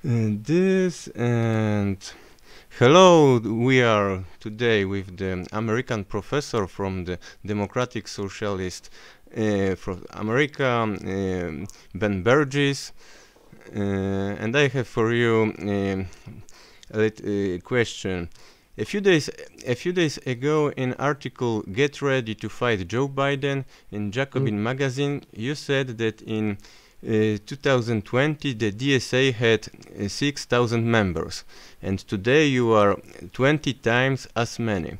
This and hello, we are today with the American professor from the Democratic Socialist from America, Ben Burgis, and I have for you a question. A few days a few days ago, in article "Get Ready to Fight Joe Biden" in Mm. Jacobin magazine, you said that in 2020 the DSA had 6,000 members, and today you are 20 times as many.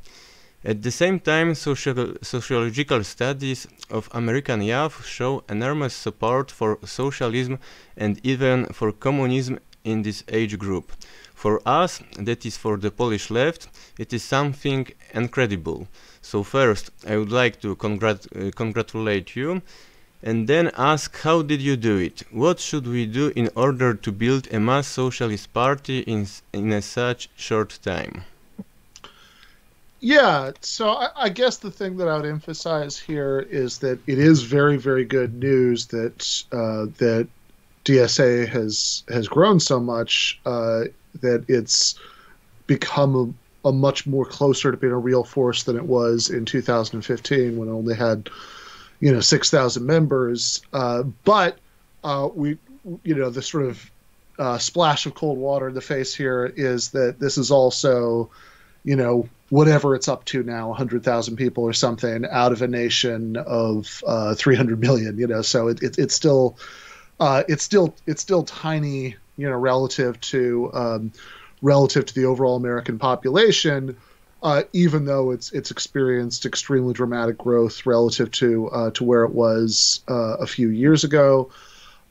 At the same time, sociological studies of American youth show enormous support for socialism and even for communism in this age group. For us, that is for the Polish left, it is something incredible. So first, I would like to congratulate you and then ask how did you do it? What should we do in order to build a mass socialist party in a such short time? Yeah, so I guess the thing that I would emphasize here is that it is very, very good news that DSA has grown so much that it's become a much more closer to being a real force than it was in 2015 when it only had 6,000 members. But we the sort of splash of cold water in the face here is that this is also whatever it's up to now, 100,000 people or something out of a nation of 300 million. So it's still tiny, relative to the overall American population. Even though it's experienced extremely dramatic growth relative to where it was a few years ago.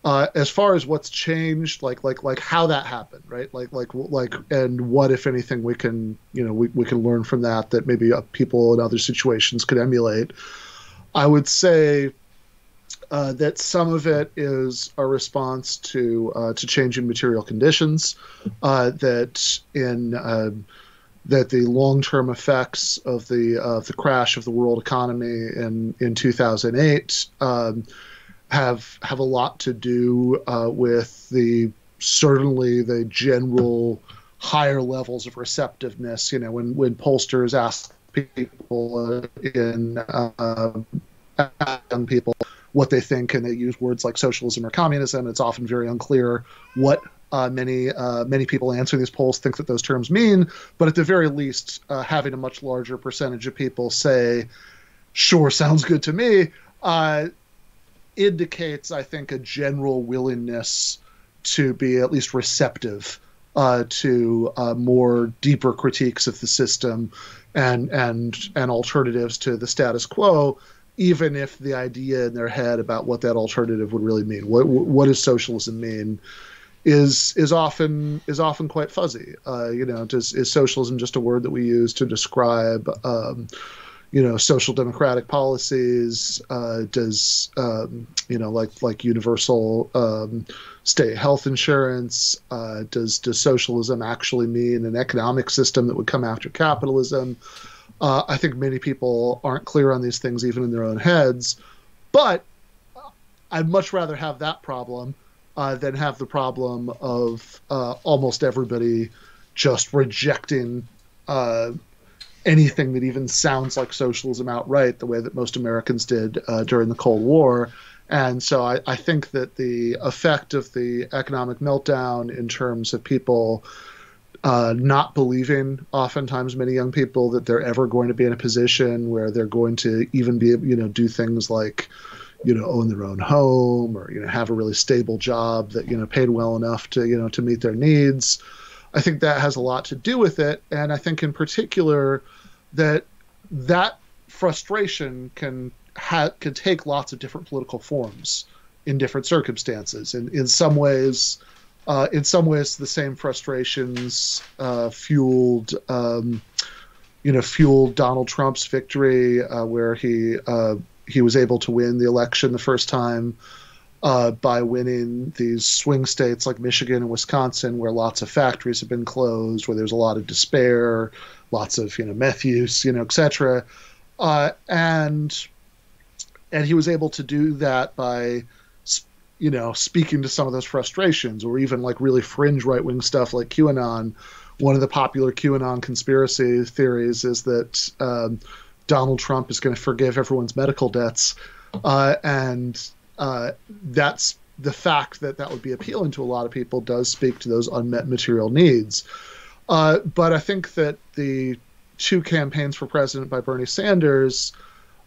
As far as what's changed, like how that happened, right? And what, if anything, we can we can learn from that maybe people in other situations could emulate. I would say that some of it is a response to changing material conditions. That the long-term effects of the crash of the world economy in 2008 have a lot to do with certainly the general higher levels of receptiveness. When pollsters ask people young people what they think, and they use words like socialism or communism, it's often very unclear what many people answering these polls think that those terms mean. But at the very least, having a much larger percentage of people say, "Sure, sounds good to me," indicates, I think, a general willingness to be at least receptive to more deeper critiques of the system and alternatives to the status quo, even if the idea in their head about what that alternative would really mean, what does socialism mean, is often quite fuzzy. Is socialism just a word that we use to describe social democratic policies? Does like universal state health insurance? Does socialism actually mean an economic system that would come after capitalism? I think many people aren't clear on these things even in their own heads. But I'd much rather have that problem than have the problem of almost everybody just rejecting anything that even sounds like socialism outright, the way that most Americans did during the Cold War. And so I think that the effect of the economic meltdown in terms of people not believing, oftentimes many young people, that they're ever going to be in a position where they're going to even be, do things like, own their own home or, have a really stable job that, paid well enough to, to meet their needs. I think that has a lot to do with it. And I think in particular that frustration can take lots of different political forms in different circumstances. And in some ways, the same frustrations fueled Donald Trump's victory, where he was able to win the election the first time by winning these swing states like Michigan and Wisconsin, where lots of factories have been closed, where there's a lot of despair, lots of meth use, et cetera, and he was able to do that by speaking to some of those frustrations, or even like really fringe right-wing stuff like QAnon. One of the popular QAnon conspiracy theories is that Donald Trump is going to forgive everyone's medical debts. And that's the fact that that would be appealing to a lot of people does speak to those unmet material needs. But I think that the two campaigns for president by Bernie Sanders,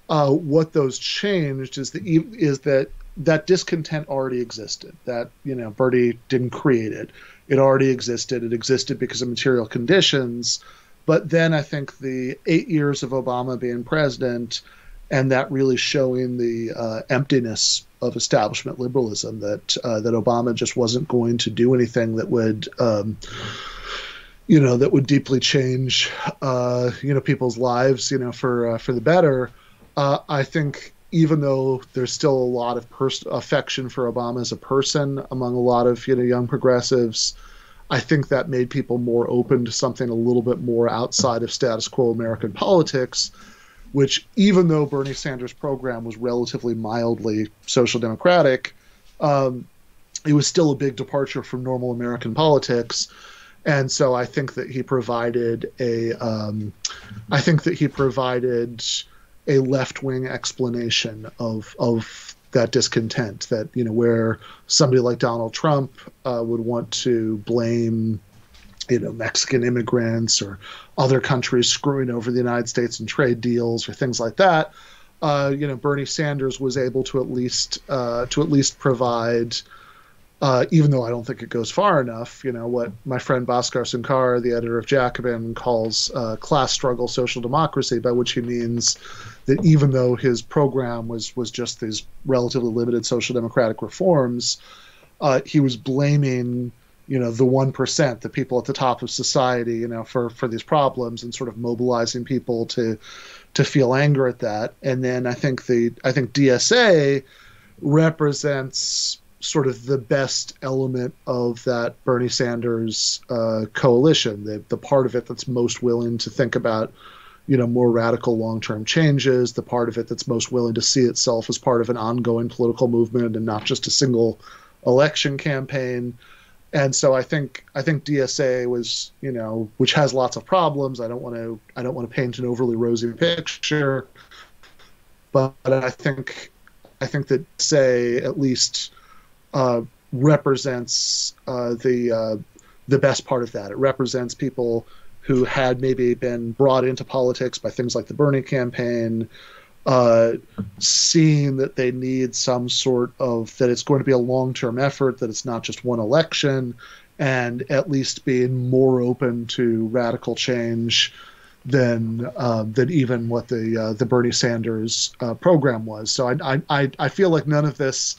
what those changed is that discontent already existed. That, Bernie didn't create it. It already existed. It existed because of material conditions. But then I think the 8 years of Obama being president, and that really showing the emptiness of establishment liberalism, that Obama just wasn't going to do anything that would that would deeply change people's lives for the better. I think even though there's still a lot of affection for Obama as a person among a lot of young progressives, I think that made people more open to something a little bit more outside of status quo American politics, which, even though Bernie Sanders' program was relatively mildly social democratic, it was still a big departure from normal American politics. And so I think that he provided a left-wing explanation of that discontent, that where somebody like Donald Trump would want to blame Mexican immigrants or other countries screwing over the United States in trade deals or things like that. Bernie Sanders was able to at least provide, even though I don't think it goes far enough, what my friend Bhaskar Sunkara, the editor of Jacobin, calls class struggle social democracy, by which he means that even though his program was just these relatively limited social democratic reforms, he was blaming the 1%, the people at the top of society, for these problems, and sort of mobilizing people to feel anger at that. And then I think DSA represents sort of the best element of that Bernie Sanders coalition, the part of it that's most willing to think about more radical long-term changes, the part of it that's most willing to see itself as part of an ongoing political movement and not just a single election campaign. And so I think DSA was, which has lots of problems. I don't want to paint an overly rosy picture, but I think that DSA at least represents the best part of that. It represents people who had maybe been brought into politics by things like the Bernie campaign, seeing that they need some sort of, that it's going to be a long-term effort, that it's not just one election, and at least being more open to radical change than even what the Bernie Sanders program was. So I feel like none of this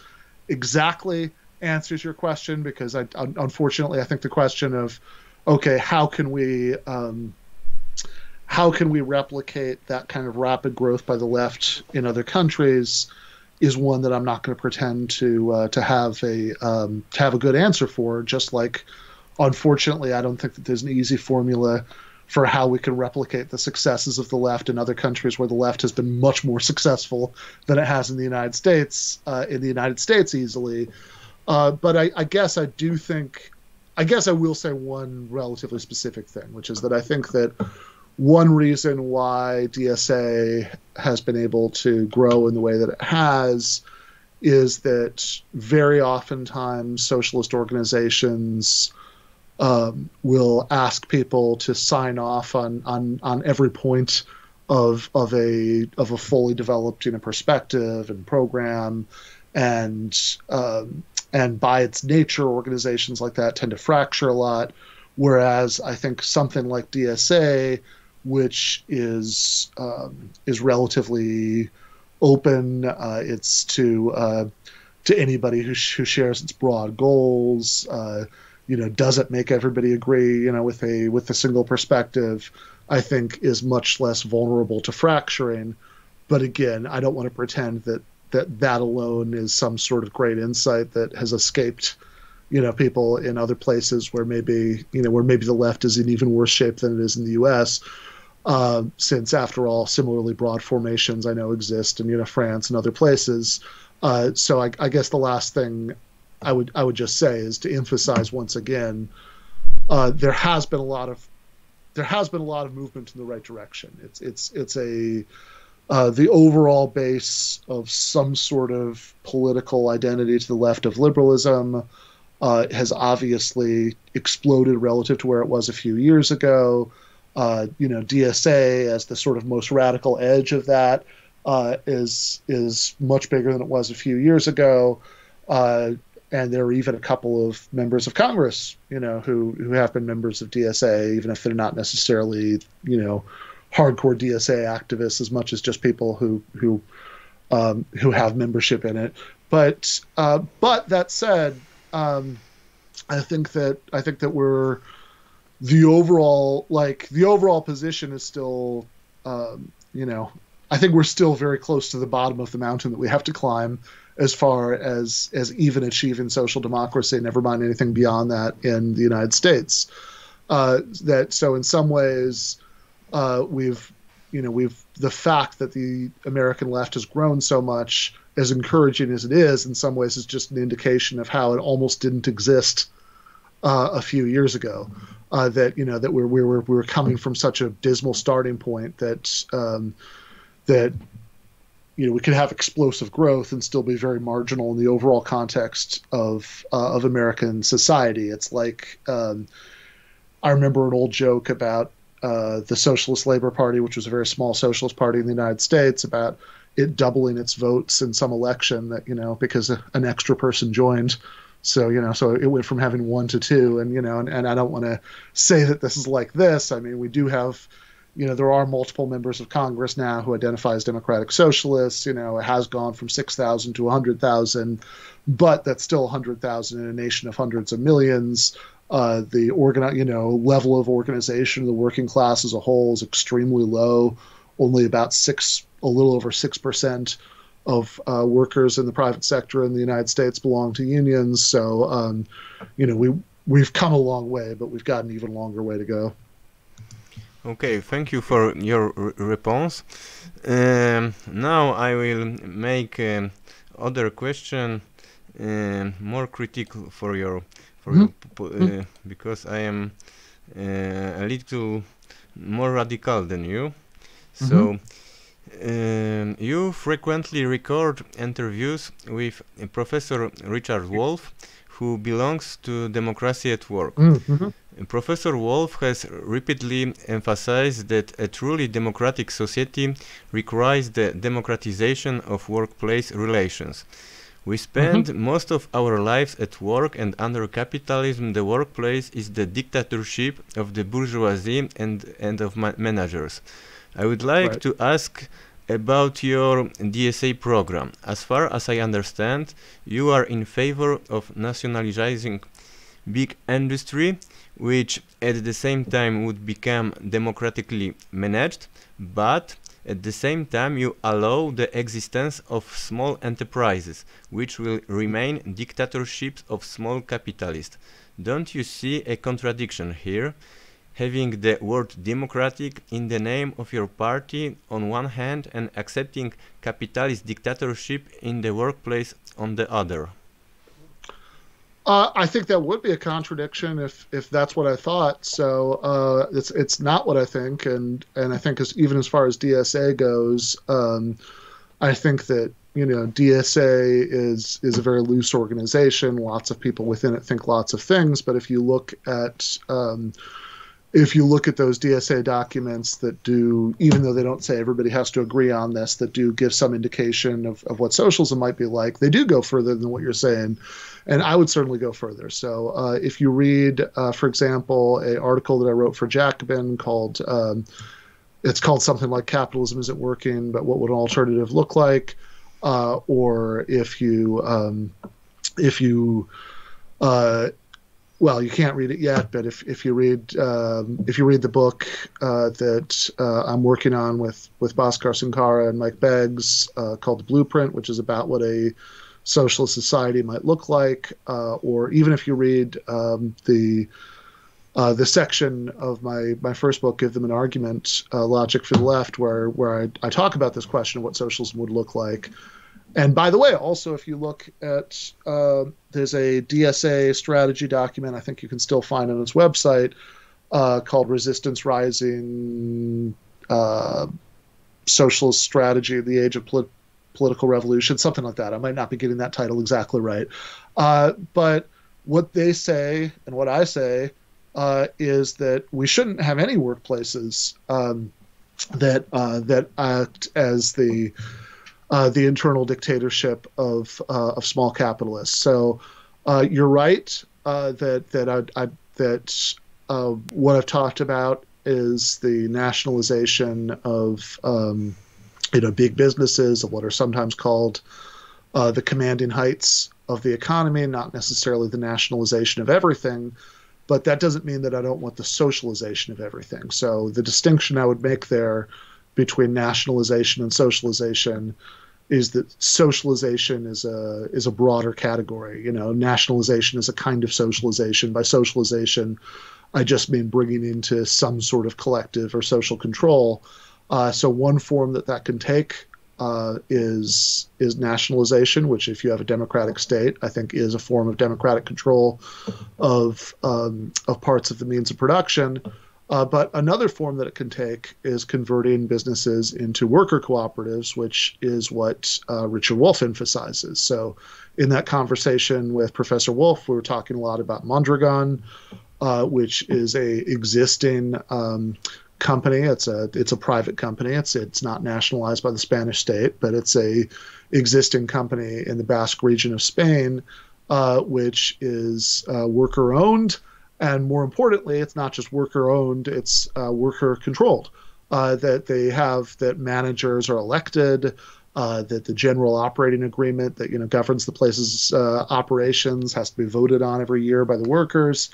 exactly answers your question, because unfortunately I think the question of, okay, how can we replicate that kind of rapid growth by the left in other countries is one that I'm not going to pretend to have a good answer for. Just like, unfortunately, I don't think that there's an easy formula for how we can replicate the successes of the left in other countries where the left has been much more successful than it has in the United States. Easily. But I guess I will say one relatively specific thing, which is that I think that one reason why DSA has been able to grow in the way that it has is that very oftentimes socialist organizations will ask people to sign off on every point of a fully developed perspective and program, and by its nature, organizations like that tend to fracture a lot. Whereas I think something like DSA, which is relatively open, it's to anybody who shares its broad goals, doesn't make everybody agree, with a single perspective, I think is much less vulnerable to fracturing. But again, I don't want to pretend that alone is some sort of great insight that has escaped, people in other places where maybe the left is in even worse shape than it is in the U.S. Since, after all, similarly broad formations I know exist in France and other places. So I guess the last thing I would just say is to emphasize once again, there has been a lot of movement in the right direction. It's a the overall base of some sort of political identity to the left of liberalism has obviously exploded relative to where it was a few years ago. DSA as the sort of most radical edge of that is much bigger than it was a few years ago. And there are even a couple of members of Congress, who have been members of DSA, even if they're not necessarily, hardcore DSA activists as much as just people who have membership in it. But that said, I think that we're the overall position is still, I think we're still very close to the bottom of the mountain that we have to climb as far as even achieving social democracy, never mind anything beyond that in the United States. So in some ways, we've the fact that the American left has grown so much, as encouraging as it is, in some ways is just an indication of how it almost didn't exist a few years ago. That we're coming from such a dismal starting point that we could have explosive growth and still be very marginal in the overall context of American society. It's like I remember an old joke about the Socialist Labor Party, which was a very small socialist party in the United States, about it doubling its votes in some election that because an extra person joined. So so it went from having 1 to 2, and I don't want to say that this is like this. I mean, we do have. There are multiple members of Congress now who identify as democratic socialists. It has gone from 6,000 to 100,000, but that's still 100,000 in a nation of hundreds of millions. The level of organization of the working class as a whole is extremely low. Only about a little over 6% of workers in the private sector in the United States belong to unions. So, we've come a long way, but we've got an even longer way to go. Okay, thank you for your response. Now I will make other question more critical for your because I am a little more radical than you. So you frequently record interviews with Professor Richard Wolff, who belongs to Democracy at Work. Professor Wolff has repeatedly emphasized that a truly democratic society requires the democratization of workplace relations. We spend most of our lives at work, and under capitalism the workplace is the dictatorship of the bourgeoisie and of managers. I would like to ask about your DSA program. As far as I understand, you are in favor of nationalizing big industry, which at the same time would become democratically managed, but at the same time you allow the existence of small enterprises, which will remain dictatorships of small capitalists. Don't you see a contradiction here? Having the word democratic in the name of your party on one hand and accepting capitalist dictatorship in the workplace on the other. I think that would be a contradiction if that's what I thought. So it's not what I think, and I think even as far as DSA goes, I think that DSA is a very loose organization. Lots of people within it think lots of things, but if you look at those DSA documents that do, even though they don't say everybody has to agree on this, that do give some indication of what socialism might be like, they do go further than what you're saying. And I would certainly go further. So if you read, for example, an article that I wrote for Jacobin called, it's called something like Capitalism Isn't Working, but What Would an Alternative Look Like? Or if you well, you can't read it yet, but if you read the book that I'm working on with Bhaskar Sankara and Mike Beggs called The Blueprint, which is about what a socialist society might look like, or even if you read the section of my first book, Give Them an Argument, Logic for the Left, where I talk about this question of what socialism would look like. And by the way, also, if you look at, there's a DSA strategy document, I think you can still find on its website, called Resistance Rising, Socialist Strategy in the Age of Political Revolution, something like that. I might not be getting that title exactly right. But what they say and what I say is that we shouldn't have any workplaces that act as the internal dictatorship of small capitalists. So you're right that what I've talked about is the nationalization of big businesses, of what are sometimes called the commanding heights of the economy, not necessarily the nationalization of everything. But that doesn't mean that I don't want the socialization of everything. So the distinction I would make there between nationalization and socialization is that socialization is a broader category. Nationalization is a kind of socialization. By socialization, I just mean bringing into some sort of collective or social control. So one form that can take is nationalization, which, if you have a democratic state, I think is a form of democratic control of parts of the means of production. But another form that it can take is converting businesses into worker cooperatives, which is what Richard Wolff emphasizes. So in that conversation with Professor Wolff, we were talking a lot about Mondragon, which is a existing company. It's a private company. It's not nationalized by the Spanish state, but it's a existing company in the Basque region of Spain, which is worker owned. And more importantly, it's not just worker owned, it's worker controlled, that managers are elected, that the general operating agreement that governs the place's operations has to be voted on every year by the workers.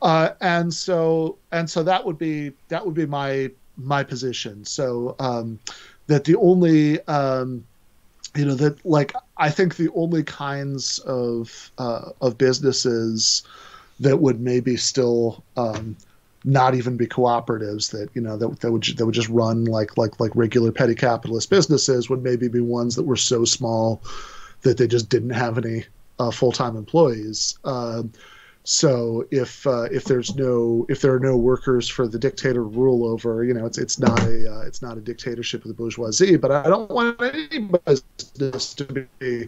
And so that would be my position. So that the only I think the only kinds of businesses that would maybe still not even be cooperatives, that would just run like regular petty capitalist businesses, would maybe be ones that were so small that they just didn't have any full-time employees. So if there are no workers for the dictator to rule over, it's not a dictatorship of the bourgeoisie. But I don't want any business to be a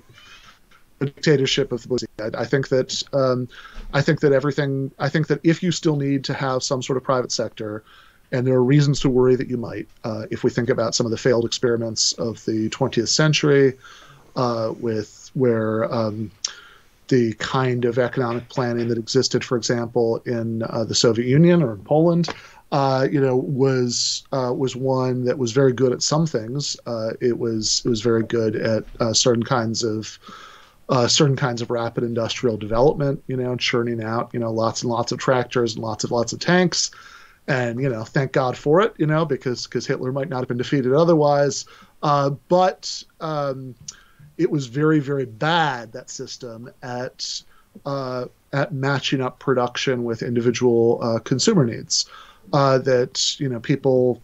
dictatorship of the bourgeoisie. I think that if you still need to have some sort of private sector, and there are reasons to worry that you might, if we think about some of the failed experiments of the 20th century, the kind of economic planning that existed, for example, in the Soviet Union or in Poland, was one that was very good at some things. It was very good at certain kinds of rapid industrial development, churning out, lots and lots of tractors and lots of tanks. And, thank God for it, because Hitler might not have been defeated otherwise. But it was very, very bad, that system, at matching up production with individual consumer needs. People,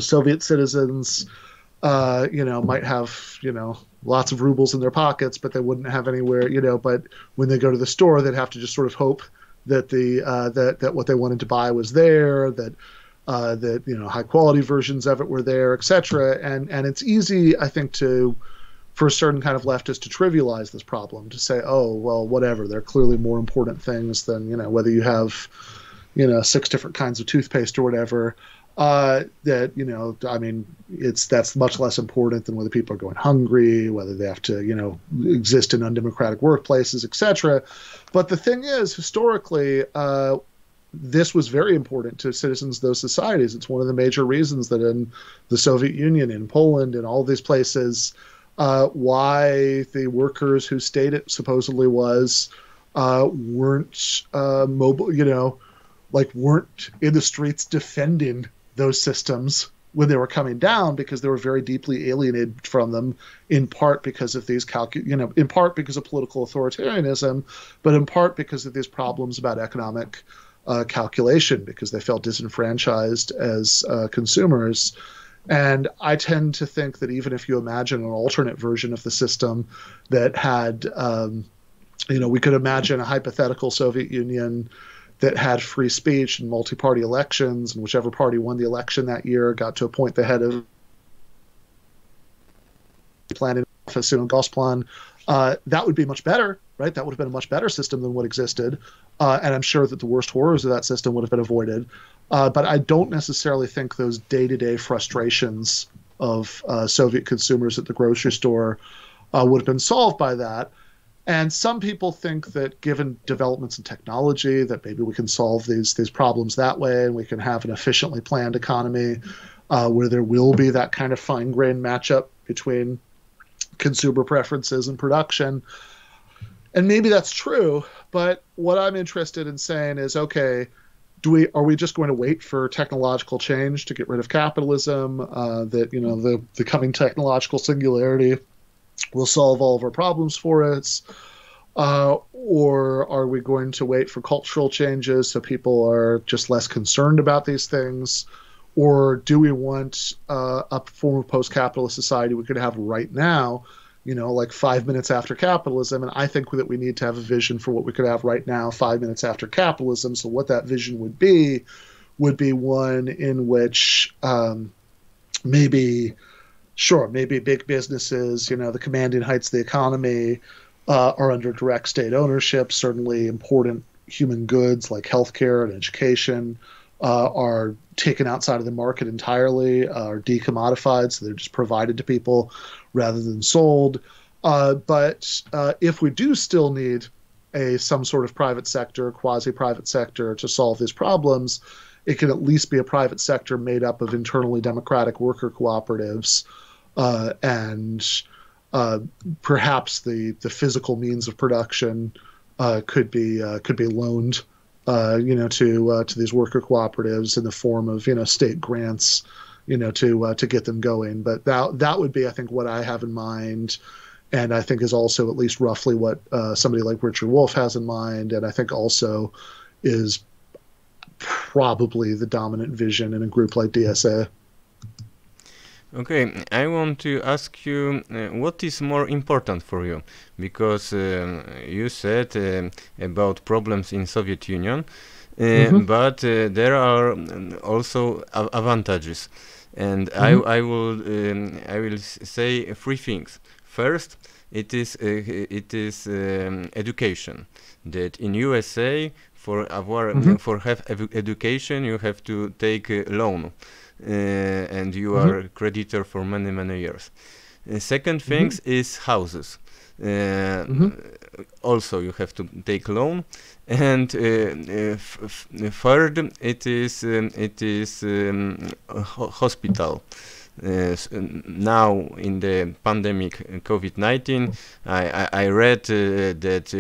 Soviet citizens, might have, lots of rubles in their pockets, but they wouldn't have anywhere, but when they go to the store, they'd have to just sort of hope that that what they wanted to buy was there, that high quality versions of it were there, etc. And it's easy, I think, for a certain kind of leftist to trivialize this problem, to say, oh, well, whatever, there are clearly more important things than, whether you have, 6 different kinds of toothpaste or whatever. That's much less important than whether people are going hungry, whether they have to, exist in undemocratic workplaces, etc. But the thing is, historically, this was very important to citizens of those societies. It's one of the major reasons that in the Soviet Union, in Poland, in all these places, why the workers whose state it supposedly was weren't mobile, weren't in the streets defending those systems when they were coming down, because they were very deeply alienated from them, in part because of these in part because of political authoritarianism, but in part because of these problems about economic calculation, because they felt disenfranchised as consumers. And I tend to think that even if you imagine an alternate version of the system that had, we could imagine a hypothetical Soviet Union that had free speech and multi-party elections, and whichever party won the election that year got to appoint the head of planning office in Gosplan. That would be much better, right? That would have been a much better system than what existed. And I'm sure that the worst horrors of that system would have been avoided. But I don't necessarily think those day-to-day frustrations of Soviet consumers at the grocery store would have been solved by that. And some people think that given developments in technology, that maybe we can solve these problems that way, and we can have an efficiently planned economy where there will be that kind of fine-grained matchup between consumer preferences and production. And maybe that's true, but what I'm interested in saying is, okay, are we just going to wait for technological change to get rid of capitalism? That the coming technological singularity will solve all of our problems for us? Or are we going to wait for cultural changes so people are just less concerned about these things? Or do we want a form of post-capitalist society we could have right now, like 5 minutes after capitalism? And I think that we need to have a vision for what we could have right now, 5 minutes after capitalism. So what that vision would be one in which maybe big businesses, the commanding heights of the economy are under direct state ownership. Certainly important human goods like healthcare and education are taken outside of the market entirely, are decommodified, so they're just provided to people rather than sold. But if we do still need some sort of private sector, quasi-private sector to solve these problems, it can at least be a private sector made up of internally democratic worker cooperatives, and perhaps the physical means of production could be loaned to these worker cooperatives in the form of state grants, to get them going. But that would be, I think, what I have in mind, and I think is also at least roughly what somebody like Richard Wolff has in mind, and I think also is probably the dominant vision in a group like DSA. Okay, I want to ask you what is more important for you, because you said about problems in Soviet Union, but there are also advantages, and I will say three things. First, it is education. That in USA for have education you have to take a loan. And you are a creditor for many years. Second thing is houses. Also you have to take loan. And third, it is hospital. Now in the pandemic COVID-19, I read that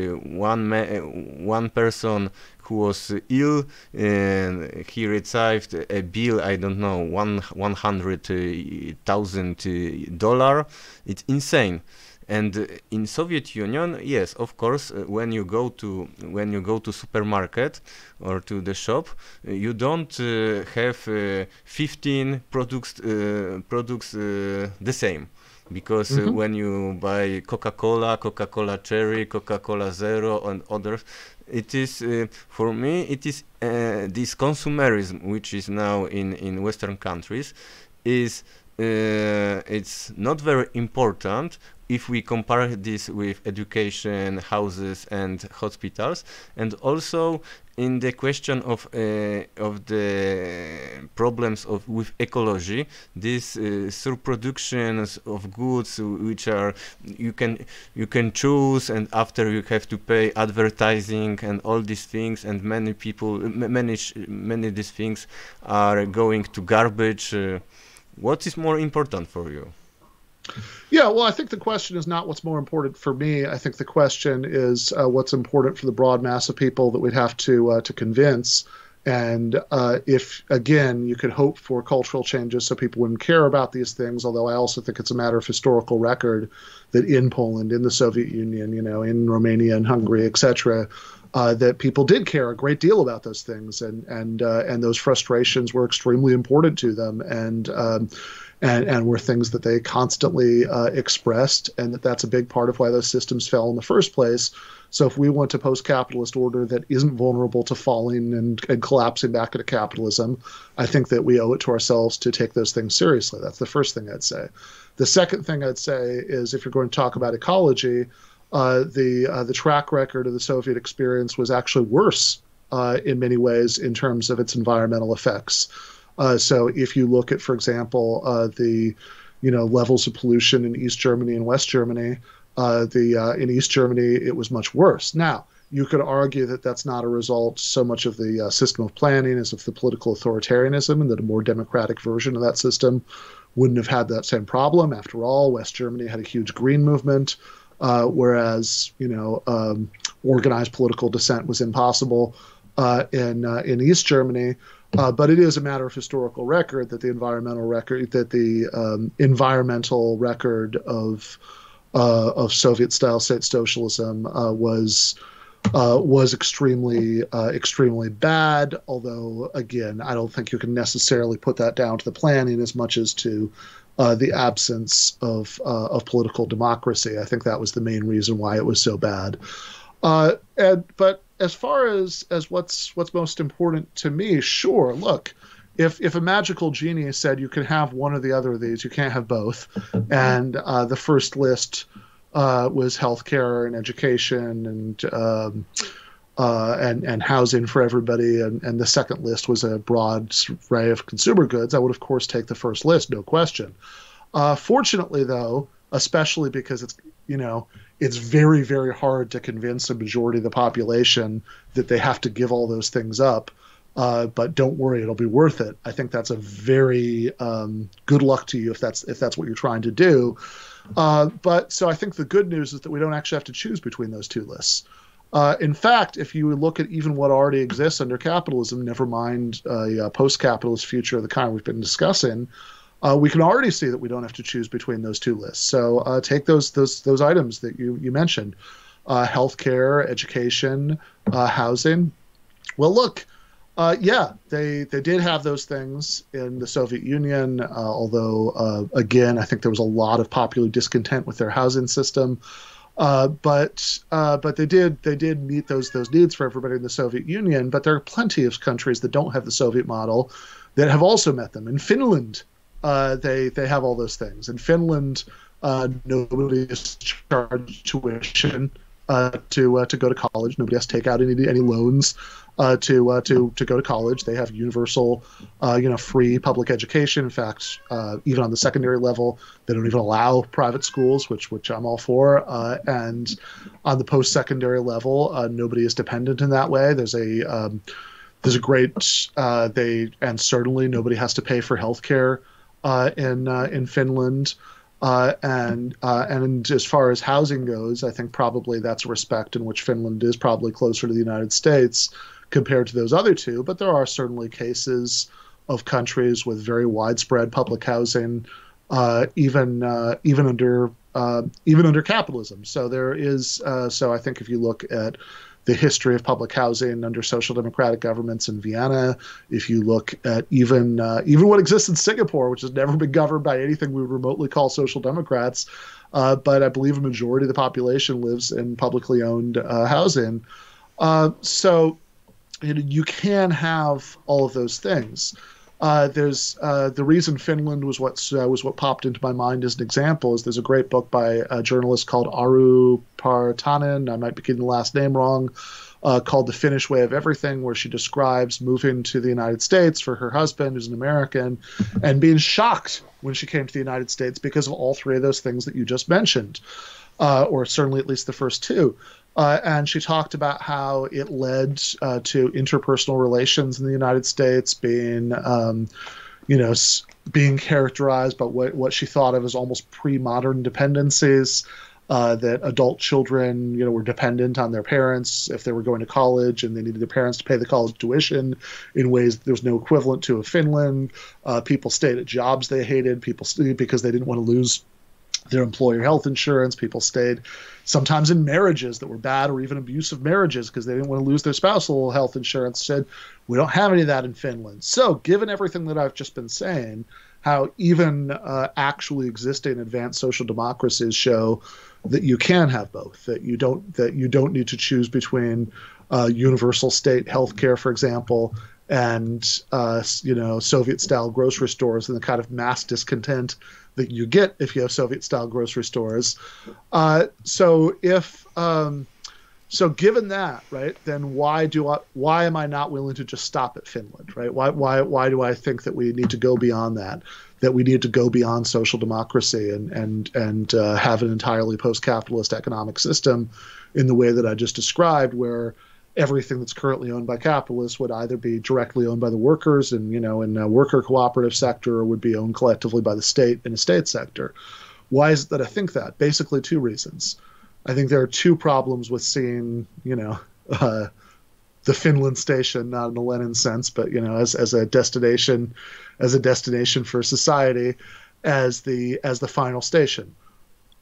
one person who was ill, and he received a bill, I don't know, $100,000. It's insane. And in Soviet Union, yes, of course, when you go to supermarket or to the shop, you don't have 15 products the same. Because when you buy Coca-Cola Cherry, Coca-Cola Zero, and others, it is for me it is this consumerism which is now in Western countries is it's not very important if we compare this with education, houses, and hospitals, and also in the question of the problems with ecology, this surproductions of goods which are you can choose, and after you have to pay advertising and all these things, and many people many these things are going to garbage. What is more important for you? Yeah, well, I think the question is not what's more important for me. I think the question is what's important for the broad mass of people that we'd have to convince. And if, again, you could hope for cultural changes so people wouldn't care about these things, although I also think it's a matter of historical record that in Poland, in the Soviet Union, in Romania and Hungary, etc., that people did care a great deal about those things, and those frustrations were extremely important to them. and were things that they constantly expressed, and that's a big part of why those systems fell in the first place. So if we want a post-capitalist order that isn't vulnerable to falling and collapsing back into capitalism, I think that we owe it to ourselves to take those things seriously. That's the first thing I'd say. The second thing I'd say is, if you're going to talk about ecology, the track record of the Soviet experience was actually worse in many ways in terms of its environmental effects. So if you look at, for example, the levels of pollution in East Germany and West Germany, in East Germany it was much worse. Now, you could argue that that's not a result so much of the system of planning as of the political authoritarianism, and that a more democratic version of that system wouldn't have had that same problem. After all, West Germany had a huge green movement, whereas organized political dissent was impossible in East Germany. But it is a matter of historical record that the environmental record of Soviet-style state socialism was extremely bad. Although, again, I don't think you can necessarily put that down to the planning as much as to the absence of political democracy. I think that was the main reason why it was so bad. But as far as what's most important to me, sure, look, if a magical genie said you can have one or the other of these, you can't have both, and the first list was healthcare and education and housing for everybody, and the second list was a broad array of consumer goods, I would of course take the first list, no question. Fortunately, though, especially because it's very, very hard to convince a majority of the population that they have to give all those things up. But don't worry, it'll be worth it. I think that's a very good luck to you if that's what you're trying to do. But so I think the good news is that we don't actually have to choose between those two lists. In fact, if you look at even what already exists under capitalism, never mind a post-capitalist future of the kind we've been discussing, we can already see that we don't have to choose between those two lists. So take those items that you mentioned, healthcare, education, housing. Well, look, yeah, they did have those things in the Soviet Union, although, again, I think there was a lot of popular discontent with their housing system. But they did meet those needs for everybody in the Soviet Union. But there are plenty of countries that don't have the Soviet model that have also met them. In Finland, they have all those things. In Finland, nobody is charged tuition to go to college. Nobody has to take out any loans to go to college. They have universal, free public education. In fact, even on the secondary level, they don't even allow private schools, which I'm all for. And on the post-secondary level, nobody is dependent in that way. There's a great and certainly nobody has to pay for healthcare in Finland. And as far as housing goes, I think probably that's a respect in which Finland is probably closer to the United States compared to those other two. But there are certainly cases of countries with very widespread public housing, even under capitalism. So there is. So I think if you look at the history of public housing under social democratic governments in Vienna, if you look at even what exists in Singapore, which has never been governed by anything we would remotely call social democrats, but I believe a majority of the population lives in publicly owned housing. So you can have all of those things. There's the reason Finland was what popped into my mind as an example is there's a great book by a journalist called Aru Partanen, I might be getting the last name wrong, called The Finnish Way of Everything, where she describes moving to the United States for her husband, who's an American, and being shocked when she came to the United States because of all three of those things that you just mentioned, or certainly at least the first two. And she talked about how it led to interpersonal relations in the United States being, being characterized by what she thought of as almost pre-modern dependencies, that adult children, were dependent on their parents if they were going to college, and they needed their parents to pay the college tuition in ways that there's no equivalent to in Finland. People stayed at jobs they hated. People stayed because they didn't want to lose their employer health insurance. People stayed sometimes in marriages that were bad or even abusive marriages because they didn't want to lose their spousal health insurance. Said, we don't have any of that in Finland. So given everything that I've just been saying, how even actually existing advanced social democracies show that you can have both, that you don't need to choose between universal state healthcare, for example, and Soviet-style grocery stores, and the kind of mass discontent that you get if you have Soviet-style grocery stores. So given that, right, then why am I not willing to just stop at Finland, right? Why do I think that we need to go beyond that we need to go beyond social democracy and have an entirely post-capitalist economic system in the way that I just described, where everything that's currently owned by capitalists would either be directly owned by the workers and, in a worker cooperative sector, or would be owned collectively by the state in a state sector. Why is it that I think that? Basically two reasons. I think there are two problems with seeing, the Finland station, not in a Lenin sense, but, as a destination for society, as the final station.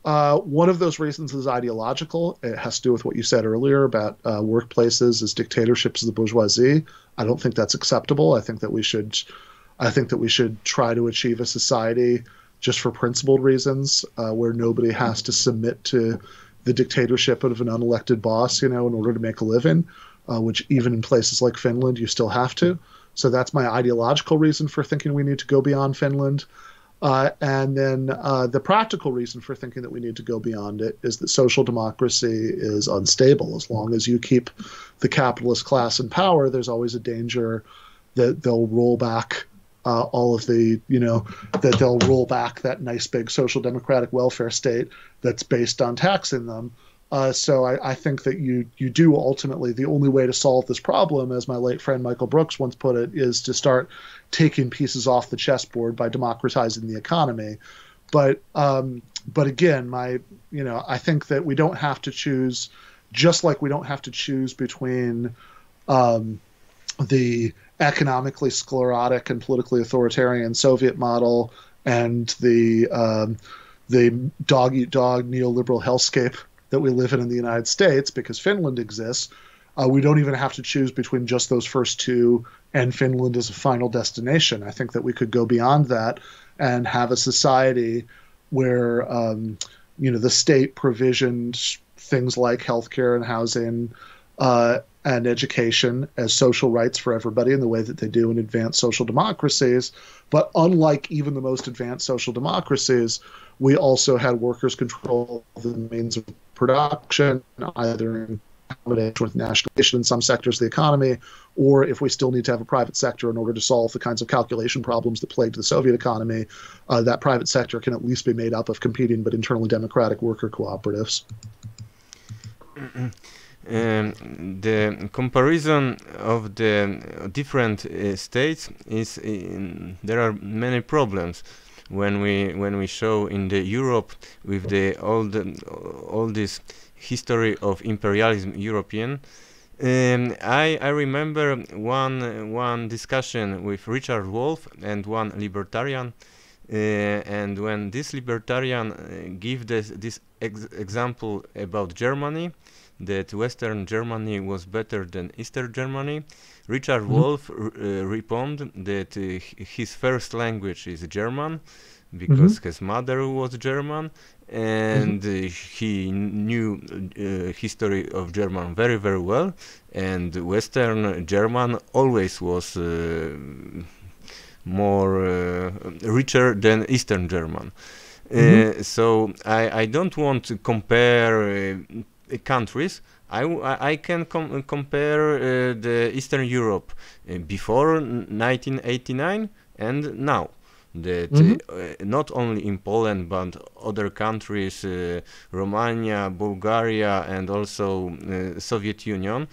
One of those reasons is ideological. It has to do with what you said earlier about workplaces as dictatorships of the bourgeoisie. I don't think that's acceptable. I think that we should try to achieve a society just for principled reasons, where nobody has to submit to the dictatorship of an unelected boss, in order to make a living, which even in places like Finland, you still have to. So that's my ideological reason for thinking we need to go beyond Finland. And then the practical reason for thinking that we need to go beyond it is that social democracy is unstable. As long as you keep the capitalist class in power, there's always a danger that they'll roll back that they'll roll back that nice big social democratic welfare state that's based on taxing them. So I think that you do ultimately, the only way to solve this problem, as my late friend Michael Brooks once put it, is to start taking pieces off the chessboard by democratizing the economy. But again, I think that we don't have to choose, just like we don't have to choose between the economically sclerotic and politically authoritarian Soviet model and the dog-eat-dog neoliberal hellscape that we live in the United States, because Finland exists. We don't even have to choose between just those first two and Finland as a final destination. I think that we could go beyond that and have a society where the state provisioned things like healthcare and housing and education as social rights for everybody in the way that they do in advanced social democracies. But unlike even the most advanced social democracies, we also had workers control the means of production, either in combination with nationalization in some sectors of the economy, or if we still need to have a private sector in order to solve the kinds of calculation problems that plagued the Soviet economy, that private sector can at least be made up of competing but internally democratic worker cooperatives. The comparison of the different states is there are many problems when we show in the Europe with the all this history of imperialism European. I remember one discussion with Richard Wolff and one libertarian, and when this libertarian gave this example about Germany, that Western Germany was better than Eastern Germany, Richard Wolff responded that his first language is German, because his mother was German, and he knew history of German very, very well, and Western German always was more richer than Eastern German. So I don't want to compare countries. I can compare the Eastern Europe before 1989 and now. That not only in Poland but other countries, Romania, Bulgaria, and also Soviet Union,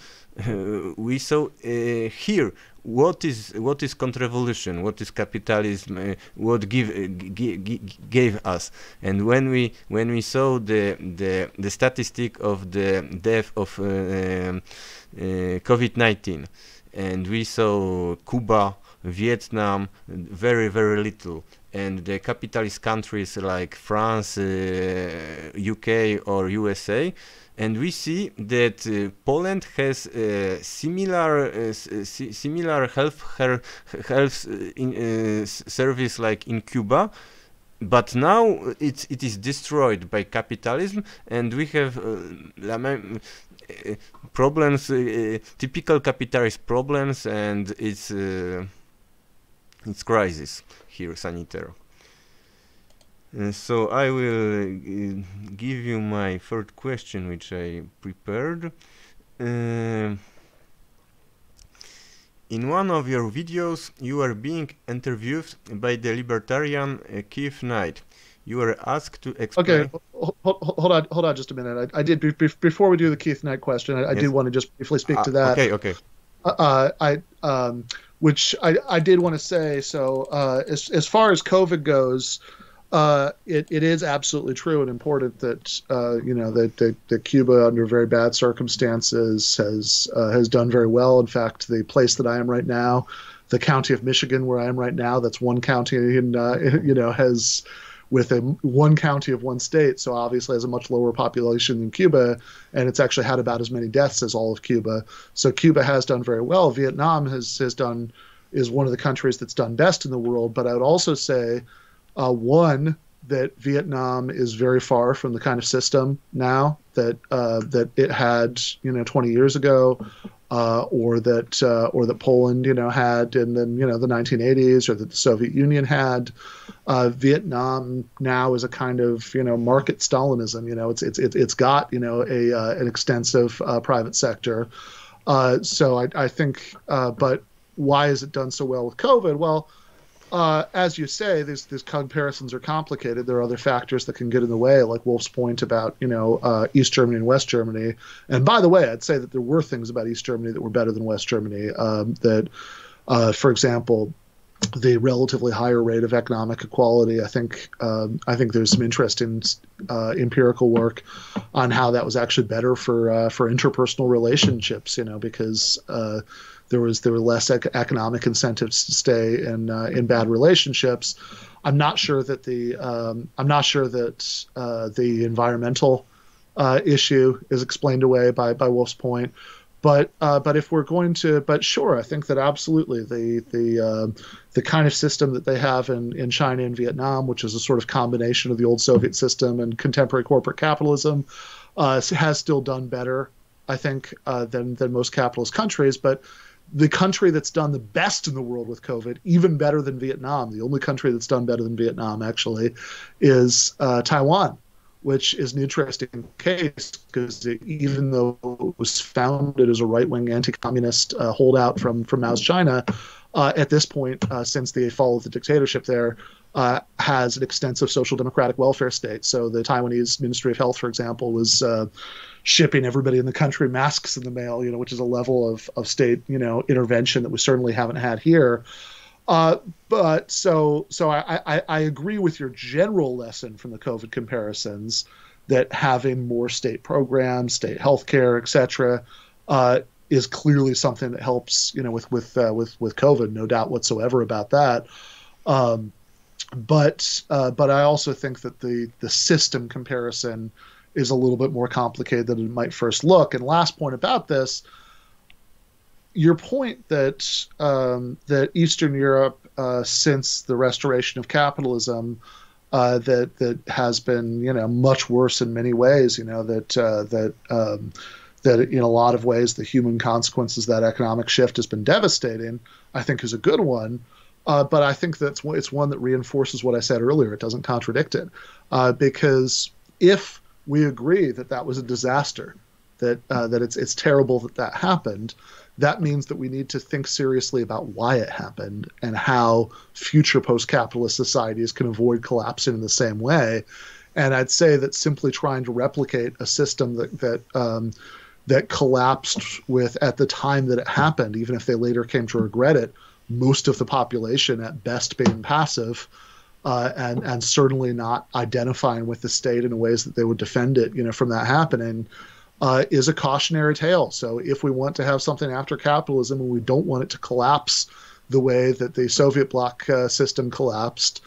we saw here what is contra-revolution, what is capitalism, what gave us. And when we saw the statistic of the death of COVID-19, and we saw Cuba, Vietnam, very, very little, and the capitalist countries like France, UK, or USA. And we see that Poland has similar health service like in Cuba, but now it is destroyed by capitalism, and we have problems, typical capitalist problems, and it's crisis here, sanitary. So I will give you my third question, which I prepared. In one of your videos, you are being interviewed by the libertarian Keith Knight. You were asked to explain. Okay, hold on just a minute. I did before we do the Keith Knight question. I did want to just briefly speak to that. Okay. Which I did want to say. So as far as COVID goes, it is absolutely true and important that that Cuba, under very bad circumstances, has done very well. In fact, the place that I am right now, the county of Michigan, where I am right now, that's one county in has, with one county of one state, so obviously has a much lower population than Cuba, and it's actually had about as many deaths as all of Cuba. So Cuba has done very well. Vietnam is one of the countries that's done best in the world. But I would also say, one, that Vietnam is very far from the kind of system now that it had 20 years ago, or that Poland had in the 1980s, or that the Soviet Union had. Vietnam now is a kind of market Stalinism. It's got an extensive private sector. So I think, but why is it done so well with COVID? Well, as you say, these comparisons are complicated. There are other factors that can get in the way, like Wolf's point about East Germany and West Germany. And by the way, I'd say that there were things about East Germany that were better than West Germany. For example, the relatively higher rate of economic equality. I think there's some interesting empirical work on how that was actually better for interpersonal relationships. Because there were less economic incentives to stay in bad relationships. I'm not sure that the environmental issue is explained away by Wolf's point. But if we're going to, but sure, I think that absolutely the kind of system that they have in China and Vietnam, which is a sort of combination of the old Soviet system and contemporary corporate capitalism, has still done better, I think, than most capitalist countries. But the country that's done the best in the world with COVID, even better than Vietnam, the only country that's done better than Vietnam actually, is Taiwan, which is an interesting case because even though it was founded as a right-wing anti-communist holdout from Mao's China, at this point, since the fall of the dictatorship there, has an extensive social democratic welfare state. So the Taiwanese Ministry of Health, for example, was shipping everybody in the country masks in the mail, which is a level of state, intervention that we certainly haven't had here. But so I agree with your general lesson from the COVID comparisons that having more state programs, state healthcare, et cetera, is clearly something that helps, with COVID, no doubt whatsoever about that. But I also think that the system comparison is a little bit more complicated than it might first look. And last point about this, your point that that Eastern Europe, since the restoration of capitalism, that has been much worse in many ways. That in a lot of ways the human consequences of that economic shift has been devastating, I think is a good one. But I think it's one that reinforces what I said earlier. It doesn't contradict it, because if we agree that was a disaster, that it's terrible that happened, that means that we need to think seriously about why it happened and how future post-capitalist societies can avoid collapsing in the same way. And I'd say that simply trying to replicate a system that collapsed at the time that it happened, even if they later came to regret it, most of the population at best being passive, and certainly not identifying with the state in ways that they would defend it, from that happening, is a cautionary tale. So if we want to have something after capitalism and we don't want it to collapse the way that the Soviet bloc system collapsed,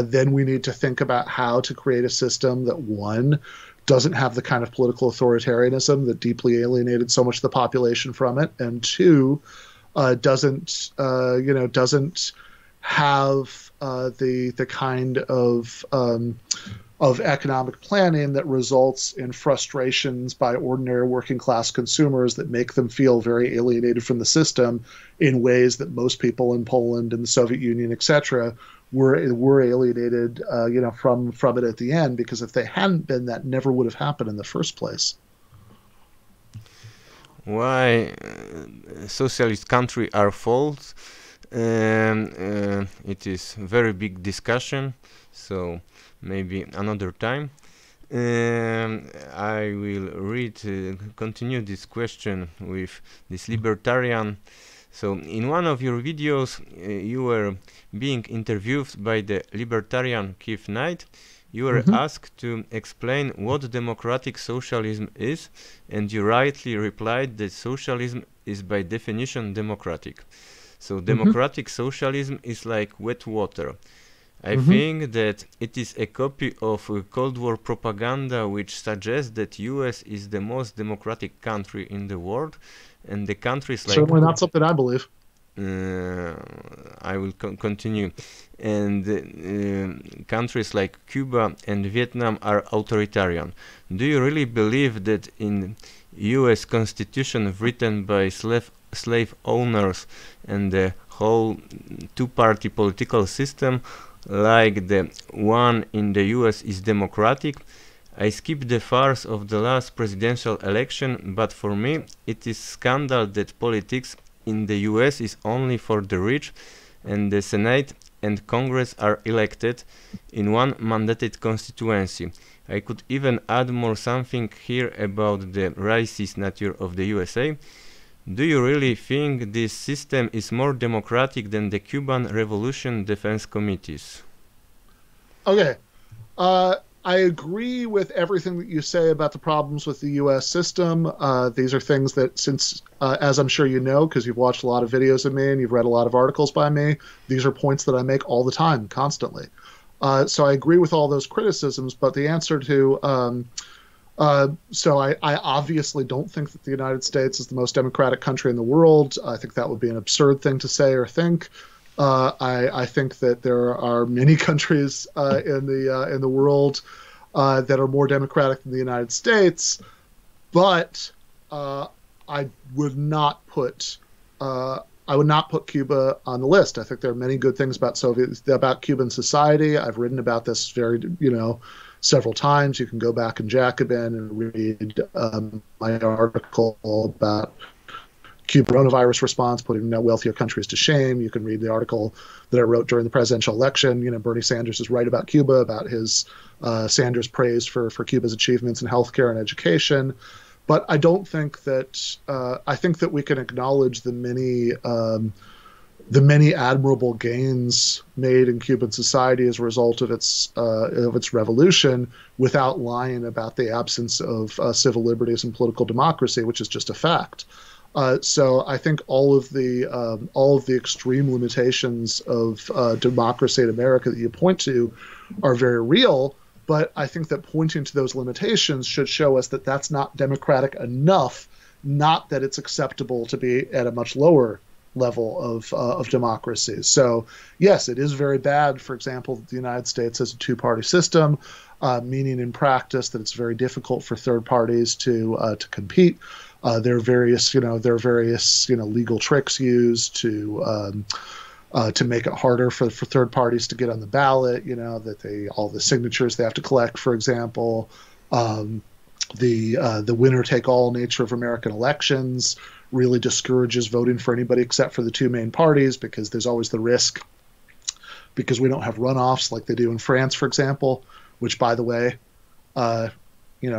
then we need to think about how to create a system that, one, doesn't have the kind of political authoritarianism that deeply alienated so much of the population from it, and two, doesn't have the kind of economic planning that results in frustrations by ordinary working class consumers that make them feel very alienated from the system in ways that most people in Poland and the Soviet Union, etc., were alienated, from it at the end, because if they hadn't been, that never would have happened in the first place. Why socialist countries are false? It is very big discussion, so maybe another time. I will continue this question with this libertarian. So in one of your videos you were being interviewed by the libertarian Keith Knight. You were asked to explain what democratic socialism is, and you rightly replied that socialism is by definition democratic. So democratic socialism is like wet water. I think that it is a copy of Cold War propaganda which suggests that US is the most democratic country in the world, and the countries like... Certainly not something I believe. I will continue. And countries like Cuba and Vietnam are authoritarian. Do you really believe that in US Constitution written by slave owners and the whole two-party political system like the one in the US is democratic? I skipped the farce of the last presidential election, but for me it is scandal that politics in the US is only for the rich, and the Senate and Congress are elected in one mandated constituency. I could even add more something here about the racist nature of the USA. Do you really think this system is more democratic than the Cuban Revolution defense committees? Okay. I agree with everything that you say about the problems with the U.S. system. These are things that, since, as I'm sure you know, because you've watched a lot of videos of me and you've read a lot of articles by me, these are points that I make all the time, constantly. So I agree with all those criticisms, but the answer to... So I obviously don't think that the United States is the most democratic country in the world. I think that would be an absurd thing to say or think. I think that there are many countries in the world that are more democratic than the United States, but I would not put Cuba on the list. I think there are many good things about Cuban society. I've written about this several times. You can go back in Jacobin and read my article about Cuban coronavirus response, putting wealthier countries to shame. You can read the article that I wrote during the presidential election. Bernie Sanders is right about Cuba, about his Sanders praise for Cuba's achievements in healthcare and education. But I don't think that I think that we can acknowledge the many admirable gains made in Cuban society as a result of its revolution, without lying about the absence of civil liberties and political democracy, which is just a fact. So I think all of the extreme limitations of democracy in America that you point to are very real. But I think that pointing to those limitations should show us that that's not democratic enough, not that it's acceptable to be at a much lower level of democracy. So yes, it is very bad, for example, that the United States has a two-party system, meaning in practice that it's very difficult for third parties to compete. There are various legal tricks used to make it harder for third parties to get on the ballot. That all the signatures they have to collect, for example. The winner-take-all nature of American elections really discourages voting for anybody except for the two main parties, because there's always the risk, because we don't have runoffs like they do in France, for example, which, by the way,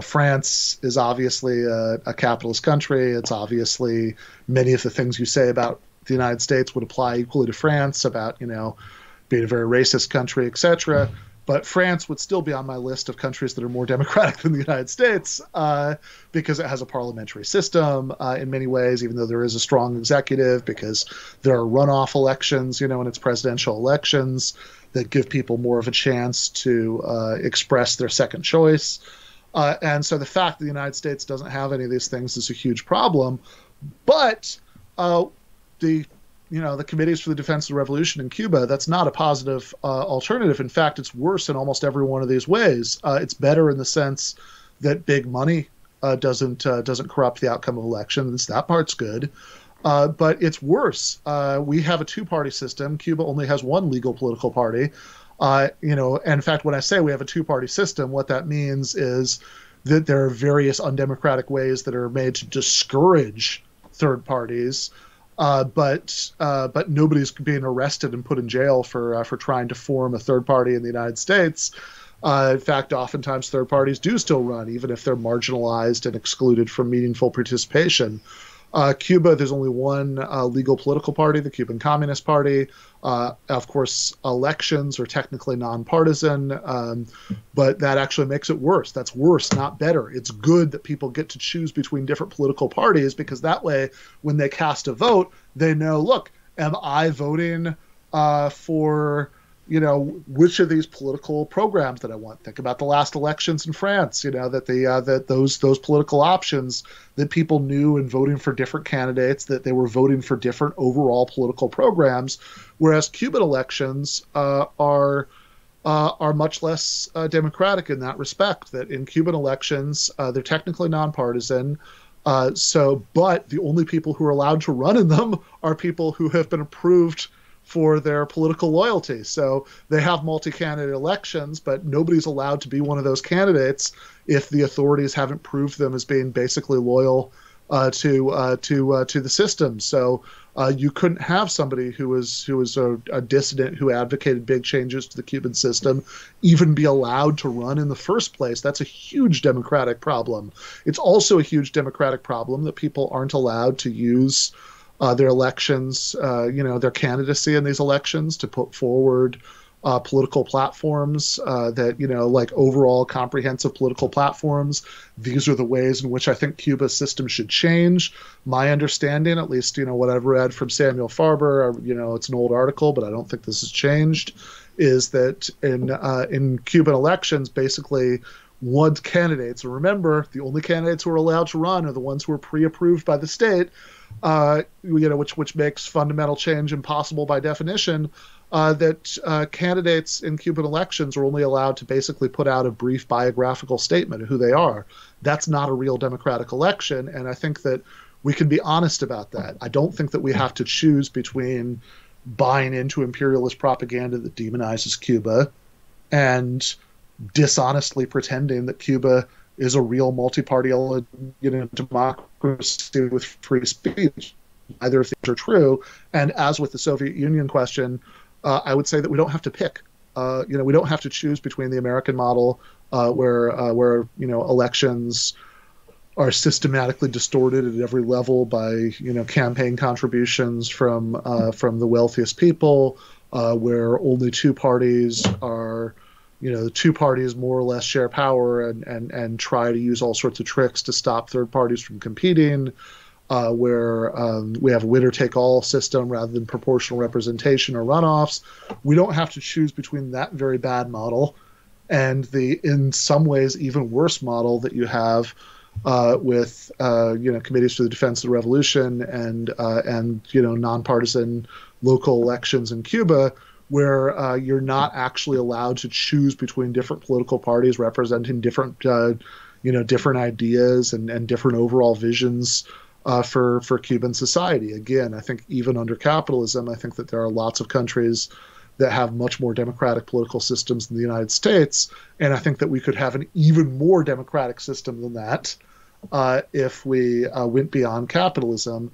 France is obviously a capitalist country. It's obviously many of the things you say about the United States would apply equally to France, about, being a very racist country, etc. But France would still be on my list of countries that are more democratic than the United States because it has a parliamentary system in many ways, even though there is a strong executive, because there are runoff elections, and it's presidential elections that give people more of a chance to express their second choice. And so the fact that the United States doesn't have any of these things is a huge problem. But the Committees for the Defense of the Revolution in Cuba, that's not a positive alternative. In fact, it's worse in almost every one of these ways. It's better in the sense that big money doesn't corrupt the outcome of elections. That part's good. But it's worse. We have a two-party system. Cuba only has one legal political party. And in fact, when I say we have a two-party system, what that means is that there are various undemocratic ways that are made to discourage third parties. But nobody's being arrested and put in jail for trying to form a third party in the United States. In fact, oftentimes third parties do still run, even if they're marginalized and excluded from meaningful participation. Cuba, there's only one legal political party, the Cuban Communist Party. Of course, elections are technically nonpartisan, but that actually makes it worse. That's worse, not better. It's good that people get to choose between different political parties, because that way, when they cast a vote, they know, look, am I voting for which of these political programs that I want? Think about the last elections in France, that those political options that people knew in voting for different candidates, that they were voting for different overall political programs, whereas Cuban elections are much less democratic in that respect, that in Cuban elections, they're technically nonpartisan. But the only people who are allowed to run in them are people who have been approved for their political loyalty. So they have multi-candidate elections, but nobody's allowed to be one of those candidates if the authorities haven't proved them as being basically loyal to the system. So you couldn't have somebody who was a dissident who advocated big changes to the Cuban system even be allowed to run in the first place. That's a huge democratic problem. It's also a huge democratic problem that people aren't allowed to use their elections, their candidacy in these elections to put forward political platforms that, like overall comprehensive political platforms. These are the ways in which I think Cuba's system should change. My understanding, at least, what I've read from Samuel Farber, it's an old article, but I don't think this has changed, is that in Cuban elections, basically, one candidates, and remember, the only candidates who are allowed to run are the ones who are pre-approved by the state, which makes fundamental change impossible by definition, that candidates in Cuban elections are only allowed to basically put out a brief biographical statement of who they are. That's not a real democratic election, and I think that we can be honest about that. I don't think that we have to choose between buying into imperialist propaganda that demonizes Cuba and dishonestly pretending that Cuba is a real multi-party democracy with free speech. Either of these are true. And as with the Soviet Union question, I would say that we don't have to pick. We don't have to choose between the American model, where elections are systematically distorted at every level by campaign contributions from the wealthiest people, where only two parties are. The two parties more or less share power and try to use all sorts of tricks to stop third parties from competing, where we have a winner-take-all system rather than proportional representation or runoffs. We don't have to choose between that very bad model and the, in some ways, even worse model that you have with Committees for the Defense of the Revolution and nonpartisan local elections in Cuba, where you're not actually allowed to choose between different political parties representing different ideas and different overall visions for Cuban society. Again, I think even under capitalism, I think that there are lots of countries that have much more democratic political systems than the United States, and I think that we could have an even more democratic system than that if we went beyond capitalism,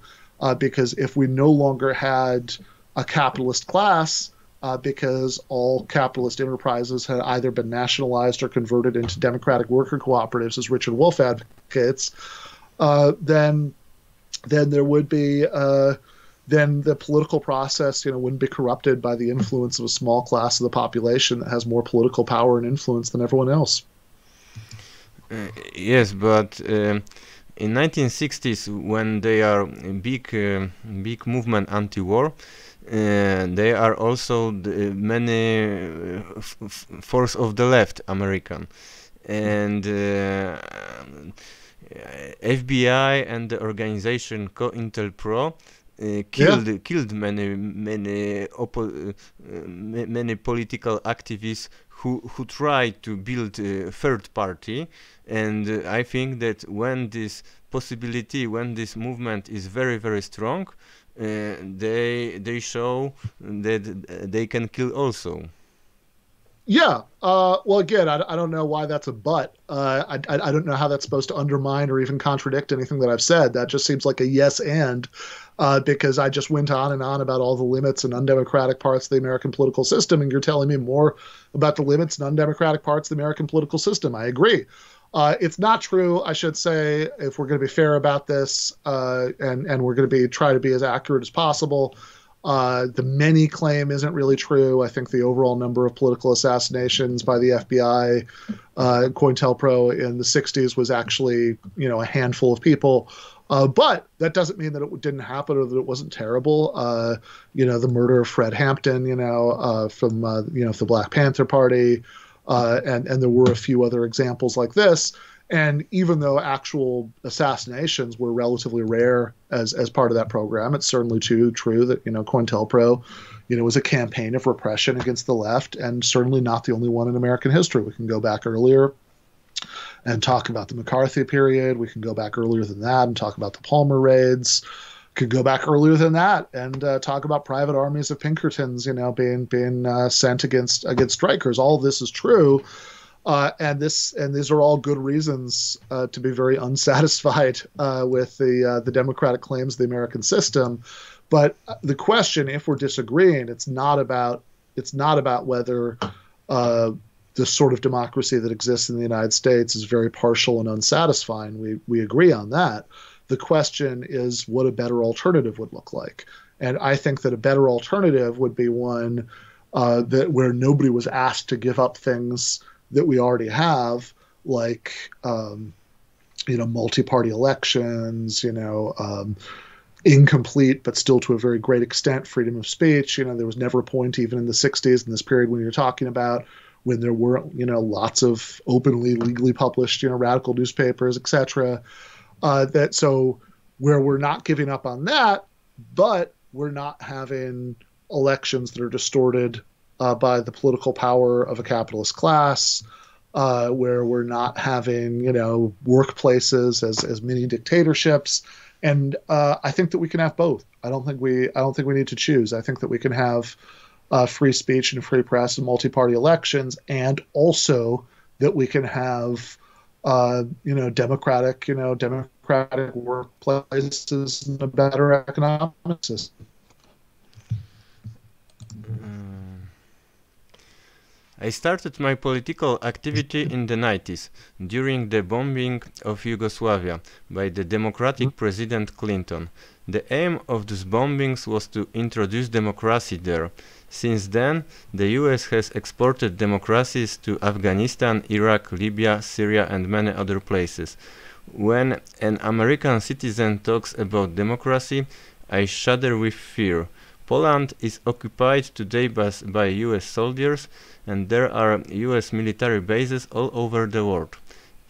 because if we no longer had a capitalist class, because all capitalist enterprises had either been nationalized or converted into democratic worker cooperatives, as Richard Wolff advocates, then there would be then the political process, wouldn't be corrupted by the influence of a small class of the population that has more political power and influence than everyone else. Yes, but in 1960s, when they are big movement anti-war, they are also many force of the left American, and FBI and the organization COINTELPRO killed many political activists who tried to build a third party. And I think that when this movement is very, very strong, they show that they can kill also. Yeah. Well, again, I don't know why that's a but. I don't know how that's supposed to undermine or even contradict anything that I've said. That just seems like a yes and, because I just went on and on about all the limits and undemocratic parts of the American political system, and you're telling me more about the limits and undemocratic parts of the American political system. I agree. It's not true, I should say, if we're going to be fair about this, and we're going to try to be as accurate as possible. The many claim isn't really true. I think the overall number of political assassinations by the FBI, COINTELPRO in the 60s was actually, a handful of people. But that doesn't mean that it didn't happen or that it wasn't terrible. The murder of Fred Hampton, from the Black Panther Party, and there were a few other examples like this. And even though actual assassinations were relatively rare as part of that program, it's certainly true that, COINTELPRO, was a campaign of repression against the left, and certainly not the only one in American history. We can go back earlier and talk about the McCarthy period. We can go back earlier than that and talk about the Palmer raids. Could go back earlier than that and talk about private armies of Pinkertons, being sent against strikers. All of this is true. And these are all good reasons to be very unsatisfied with the democratic claims of the American system. But the question, if we're disagreeing, it's not about whether the sort of democracy that exists in the United States is very partial and unsatisfying. We agree on that. The question is what a better alternative would look like. And I think that a better alternative would be one where nobody was asked to give up things that we already have, like, multi-party elections, incomplete, but still to a very great extent, freedom of speech. There was never a point, even in the 60s, in this period when you're talking about, when there were, lots of openly, legally published, radical newspapers, etc. So where we're not giving up on that, but we're not having elections that are distorted by the political power of a capitalist class, where we're not having, workplaces as mini dictatorships. And I think that we can have both. I don't think we need to choose. I think that we can have free speech and free press and multi-party elections, and also that we can have democratic workplaces and a better economic system. I started my political activity in the 90s, during the bombing of Yugoslavia by the Democratic President Clinton. The aim of these bombings was to introduce democracy there. Since then, the US has exported democracies to Afghanistan, Iraq, Libya, Syria, and many other places. When an American citizen talks about democracy, I shudder with fear. Poland is occupied today by US soldiers, and there are US military bases all over the world.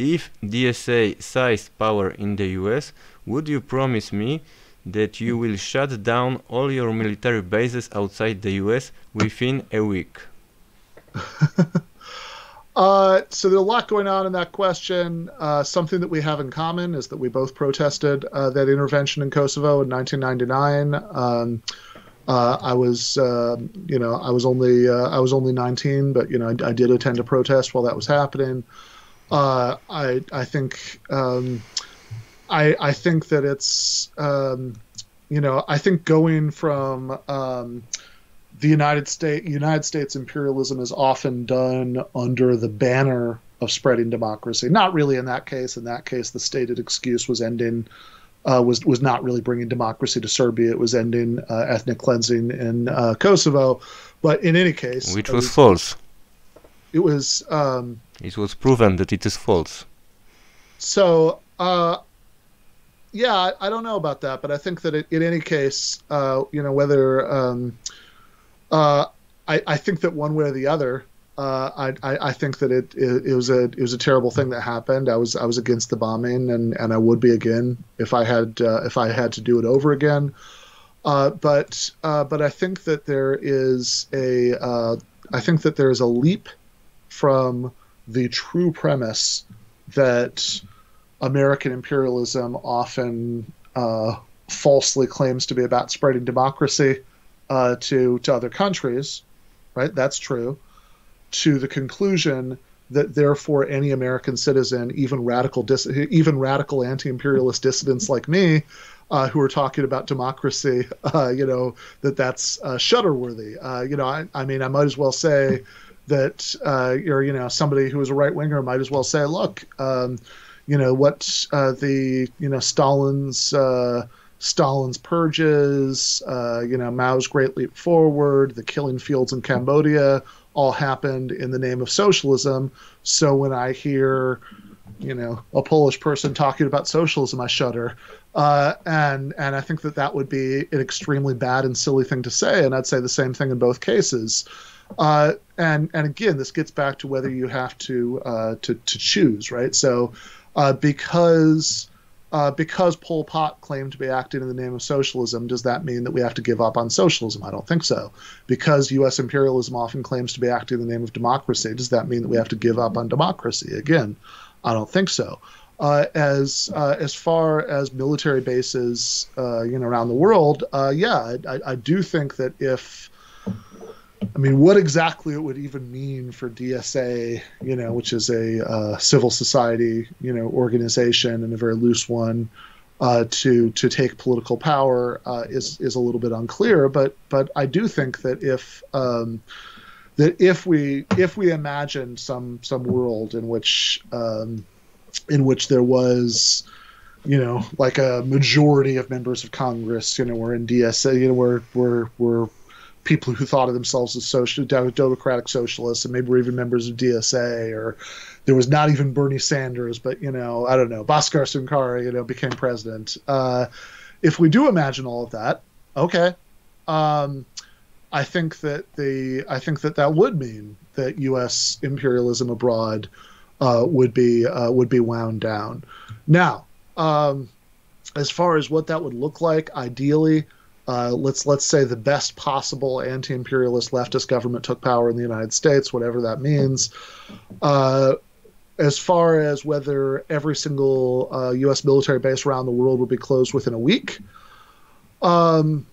If DSA seized power in the US, would you promise me that you will shut down all your military bases outside the US within a week? So there's a lot going on in that question. Something that we have in common is that we both protested that intervention in Kosovo in 1999. I was only 19, but I did attend a protest while that was happening. I think that it's I think going from the United States imperialism is often done under the banner of spreading democracy. Not really in that case. In that case, the stated excuse was ending was not really bringing democracy to Serbia. It was ending ethnic cleansing in Kosovo. But in any case, which was false. It was. It was proven that it is false. So, yeah, I don't know about that, but I think that in any case, whether I think that one way or the other, I think that it was a terrible thing that happened. I was against the bombing, and I would be again if I had to do it over again. But I think that there is a leap from the true premise that American imperialism often falsely claims to be about spreading democracy to other countries, right? That's true. To the conclusion that therefore any American citizen, even radical anti-imperialist dissidents like me, who are talking about democracy, that's shudder-worthy. I mean, I might as well say that you're, somebody who is a right-winger might as well say, look, Stalin's purges, Mao's Great Leap Forward, the killing fields in Cambodia, all happened in the name of socialism. So when I hear, a Polish person talking about socialism, I shudder. And I think that would be an extremely bad and silly thing to say. And I'd say the same thing in both cases. And again, this gets back to whether you have to choose, right? So because Pol Pot claimed to be acting in the name of socialism, does that mean that we have to give up on socialism? I don't think so. Because U.S. imperialism often claims to be acting in the name of democracy, does that mean that we have to give up on democracy? Again, I don't think so. As far as military bases, around the world, I do think that what exactly it would even mean for DSA, which is a civil society, organization and a very loose one, to take political power is a little bit unclear. But I do think that if we imagine some world in which there was, like a majority of members of Congress, were in DSA, were people who thought of themselves as democratic socialists, and maybe were even members of DSA, or there was not even Bernie Sanders, but I don't know, Bhaskar Sunkara, became president. If we do imagine all of that, okay, I think that would mean that U.S. imperialism abroad would be wound down. Now, as far as what that would look like, ideally, let's say the best possible anti-imperialist leftist government took power in the United States, whatever that means. As far as whether every single U.S. military base around the world would be closed within a week, no,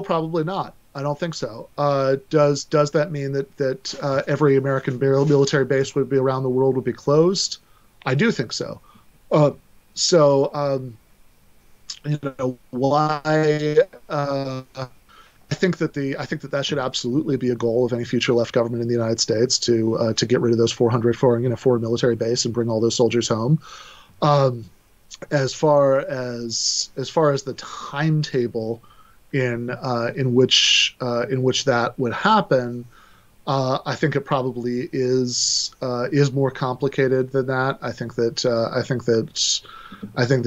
probably not. I don't think so. Does that mean that every American military base would be around the world would be closed? I do think so. Why? I think that should absolutely be a goal of any future left government in the United States to get rid of those 400 foreign military base and bring all those soldiers home. As far as the timetable in which that would happen, I think it probably is more complicated than that. I think that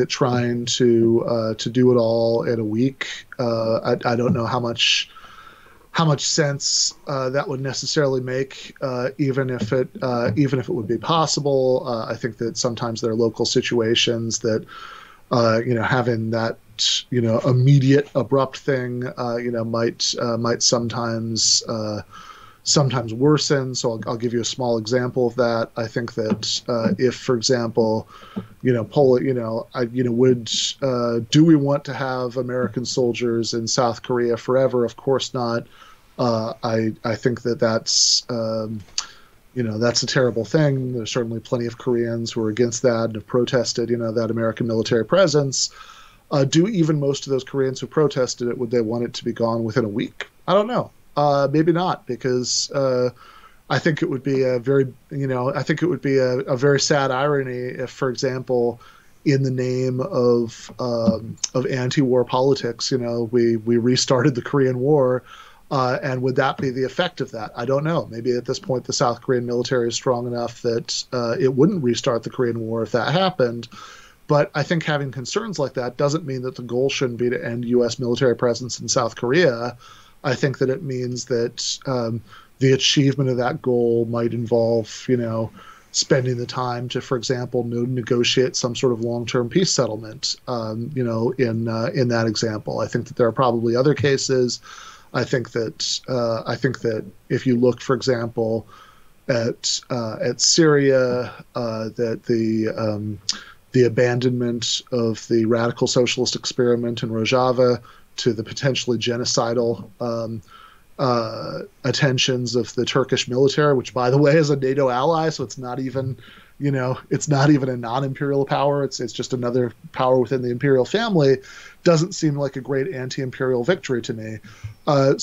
trying to do it all in a week, I don't know how much sense that would necessarily make, even if it would be possible. I think that sometimes there are local situations that having that immediate abrupt thing might sometimes worsen. So I'll give you a small example of that. I think that if, for example, do we want to have American soldiers in South Korea forever? Of course not. I think that's that's a terrible thing. There's certainly plenty of Koreans who are against that and have protested, that American military presence. Do even most of those Koreans who protested it, would they want it to be gone within a week? I don't know. Maybe not, because I think it would be a very sad irony if, for example, in the name of anti-war politics, we restarted the Korean War. And would that be the effect of that? I don't know. Maybe at this point the South Korean military is strong enough that it wouldn't restart the Korean War if that happened. But I think having concerns like that doesn't mean that the goal shouldn't be to end U.S. military presence in South Korea. I think that it means that the achievement of that goal might involve, spending the time to, for example, negotiate some sort of long-term peace settlement, in that example. I think that there are probably other cases. I think that if you look, for example, at Syria, that the abandonment of the radical socialist experiment in Rojava to the potentially genocidal attentions of the Turkish military, which, by the way, is a NATO ally, so it's not even, it's not even a non-imperial power. It's just another power within the imperial family. Doesn't seem like a great anti-imperial victory to me. Again,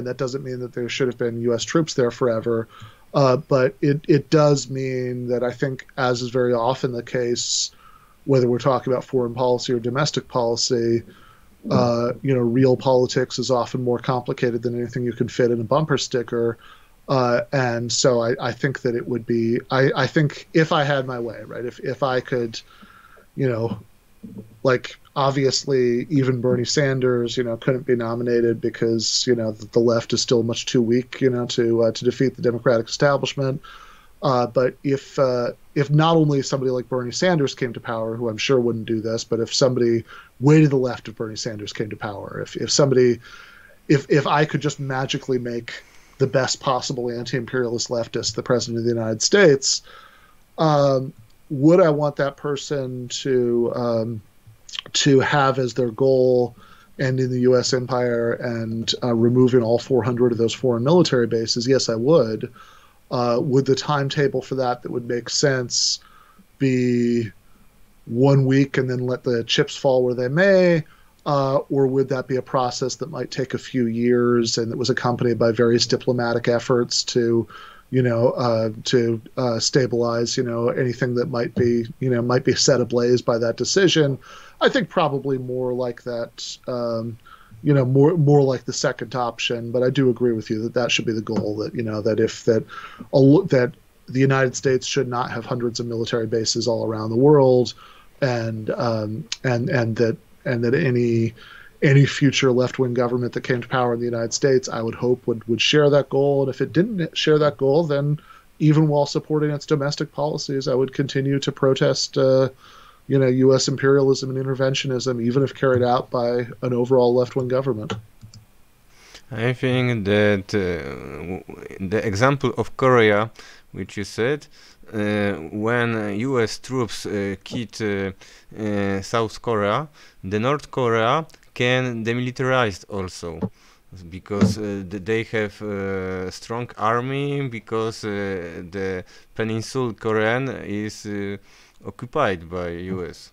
that doesn't mean that there should have been U.S. troops there forever. But it does mean that I think, as is very often the case, whether we're talking about foreign policy or domestic policy, real politics is often more complicated than anything you can fit in a bumper sticker. And so I think that it would be, I think if I had my way, right, if I could, obviously even Bernie Sanders, couldn't be nominated because, the left is still much too weak, to defeat the Democratic establishment. But if not only somebody like Bernie Sanders came to power, who I'm sure wouldn't do this, but if somebody way to the left of Bernie Sanders came to power, if I could just magically make the best possible anti-imperialist leftist the president of the United States, would I want that person to have as their goal ending the U.S. empire and removing all 400 of those foreign military bases? Yes, I would. Would the timetable for that would make sense be 1 week and then let the chips fall where they may? Or would that be a process that might take a few years and that was accompanied by various diplomatic efforts to stabilize, anything that might be set ablaze by that decision? I think probably more like that, more like the second option. But I do agree with you that should be the goal. That that the United States should not have hundreds of military bases all around the world, and that any future left-wing government that came to power in the United States, I would hope would share that goal. And if it didn't share that goal, then even while supporting its domestic policies, I would continue to protest, U.S. imperialism and interventionism, even if carried out by an overall left-wing government. I think that the example of Korea, which you said, when U.S. troops killed South Korea, the North Korea can demilitarize also, because they have a strong army, because the Peninsula Korean is occupied by U.S.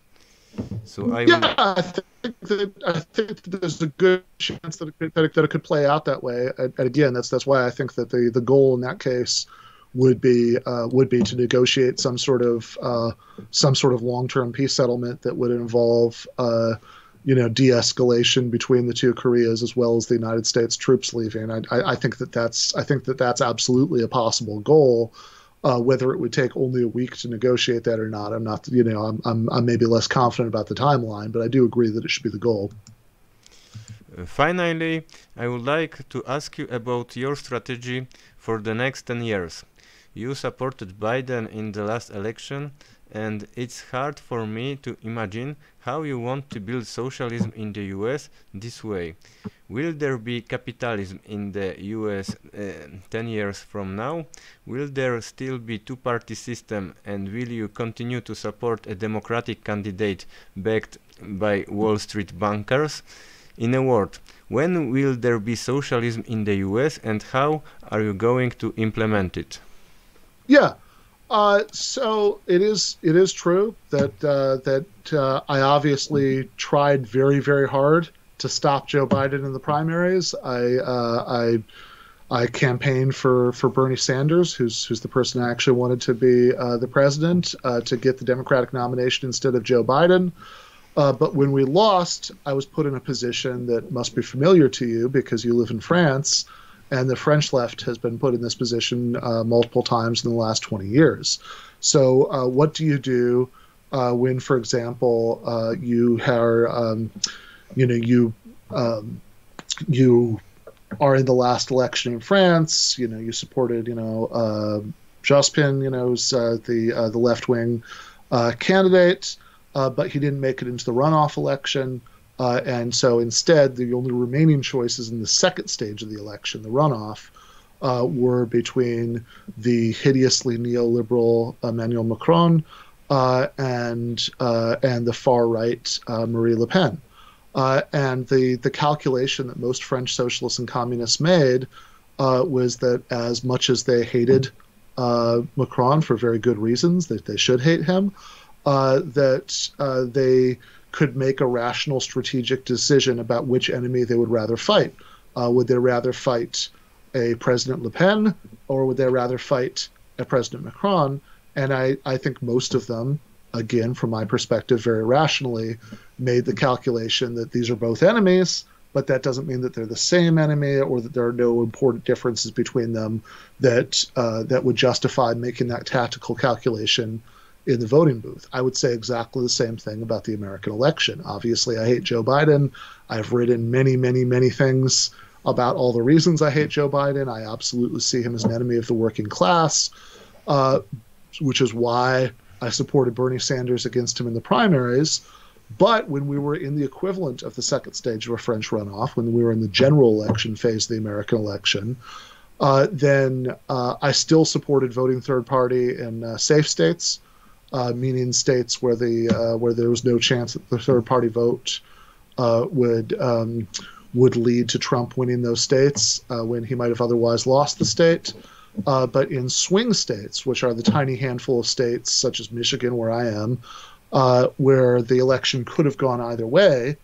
So I think that there's a good chance that it could play out that way. And again, that's why I think that the goal in that case would be to negotiate some sort of long-term peace settlement that would involve de-escalation between the two Koreas, as well as the United States troops leaving. I think that's absolutely a possible goal. Whether it would take only a week to negotiate that or not, I'm not. I'm maybe less confident about the timeline, but I do agree that it should be the goal. Finally, I would like to ask you about your strategy for the next 10 years. You supported Biden in the last election, and it's hard for me to imagine how you want to build socialism in the US this way. Will there be capitalism in the US 10 years from now? Will there still be two-party system, and will you continue to support a democratic candidate backed by Wall Street bankers? In a word, when will there be socialism in the US, and how are you going to implement it? Yeah. So it is true that I obviously tried very, very hard to stop Joe Biden in the primaries. I campaigned for Bernie Sanders, who's the person I actually wanted to be the president, to get the Democratic nomination instead of Joe Biden. But when we lost, I was put in a position that must be familiar to you because you live in France, and the French left has been put in this position multiple times in the last 20 years. So what do you do when, for example, you are, you are in the last election in France? You supported, Jospin, who's the left-wing candidate. But he didn't make it into the runoff election. And so instead, the only remaining choices in the second stage of the election, the runoff, were between the hideously neoliberal Emmanuel Macron and the far-right Marine Le Pen. And the calculation that most French socialists and communists made was that as much as they hated Macron for very good reasons, that they should hate him, that they could make a rational strategic decision about which enemy they would rather fight. Would they rather fight a President Le Pen, or would they rather fight a President Macron? And I think most of them, again, from my perspective, very rationally, made the calculation that these are both enemies, but that doesn't mean that they're the same enemy or that there are no important differences between them that would justify making that tactical calculation in the voting booth. I would say exactly the same thing about the American election. Obviously, I hate Joe Biden. I've written many, many, many things about all the reasons I hate Joe Biden. I absolutely see him as an enemy of the working class, which is why I supported Bernie Sanders against him in the primaries. But when we were in the equivalent of the second stage of a French runoff, when we were in the general election phase of the American election, then I still supported voting third party in safe states, meaning states where there was no chance that the third party vote would lead to Trump winning those states when he might have otherwise lost the state. But in swing states, which are the tiny handful of states such as Michigan, where I am, where the election could have gone either way,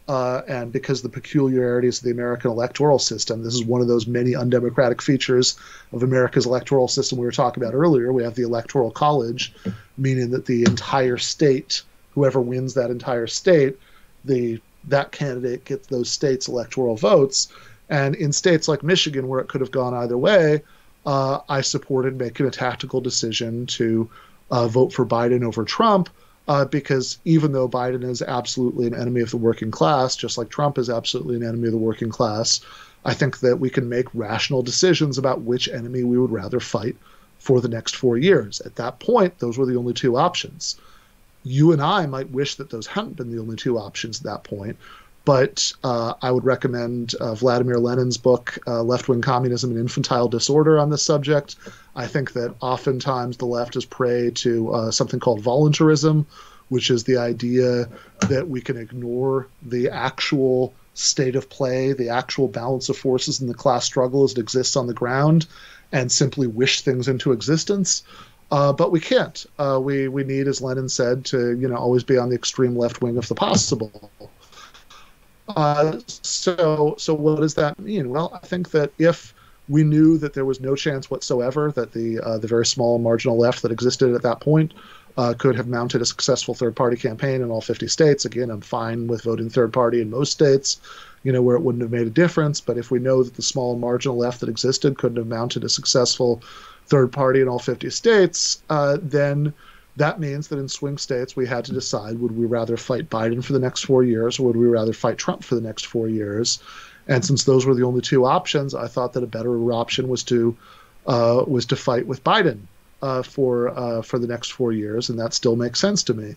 and because of the peculiarities of the American electoral system, this is one of those many undemocratic features of America's electoral system we were talking about earlier. We have the Electoral College, meaning that the entire state, whoever wins that entire state, that candidate gets those states' electoral votes. And in states like Michigan, where it could have gone either way, I supported making a tactical decision to vote for Biden over Trump, because even though Biden is absolutely an enemy of the working class, just like Trump is absolutely an enemy of the working class, I think that we can make rational decisions about which enemy we would rather fight for the next 4 years. At that point, those were the only two options. You and I might wish that those hadn't been the only two options at that point, but I would recommend Vladimir Lenin's book, Left-Wing Communism and Infantile Disorder, on this subject. I think that oftentimes the left is prey to something called voluntarism, which is the idea that we can ignore the actual state of play, the actual balance of forces in the class struggle as it exists on the ground, and simply wish things into existence. But we can't. We need, as Lenin said, to always be on the extreme left wing of the possible. So what does that mean? Well, I think that if we knew that there was no chance whatsoever that the very small marginal left that existed at that point could have mounted a successful third-party campaign in all 50 states. Again, I'm fine with voting third party in most states, where it wouldn't have made a difference. But if we know that the small marginal left that existed couldn't have mounted a successful third party in all 50 states, then that means that in swing states we had to decide, would we rather fight Biden for the next 4 years, or would we rather fight Trump for the next 4 years? And since those were the only two options, I thought that a better option was to fight with Biden for the next 4 years, and that still makes sense to me.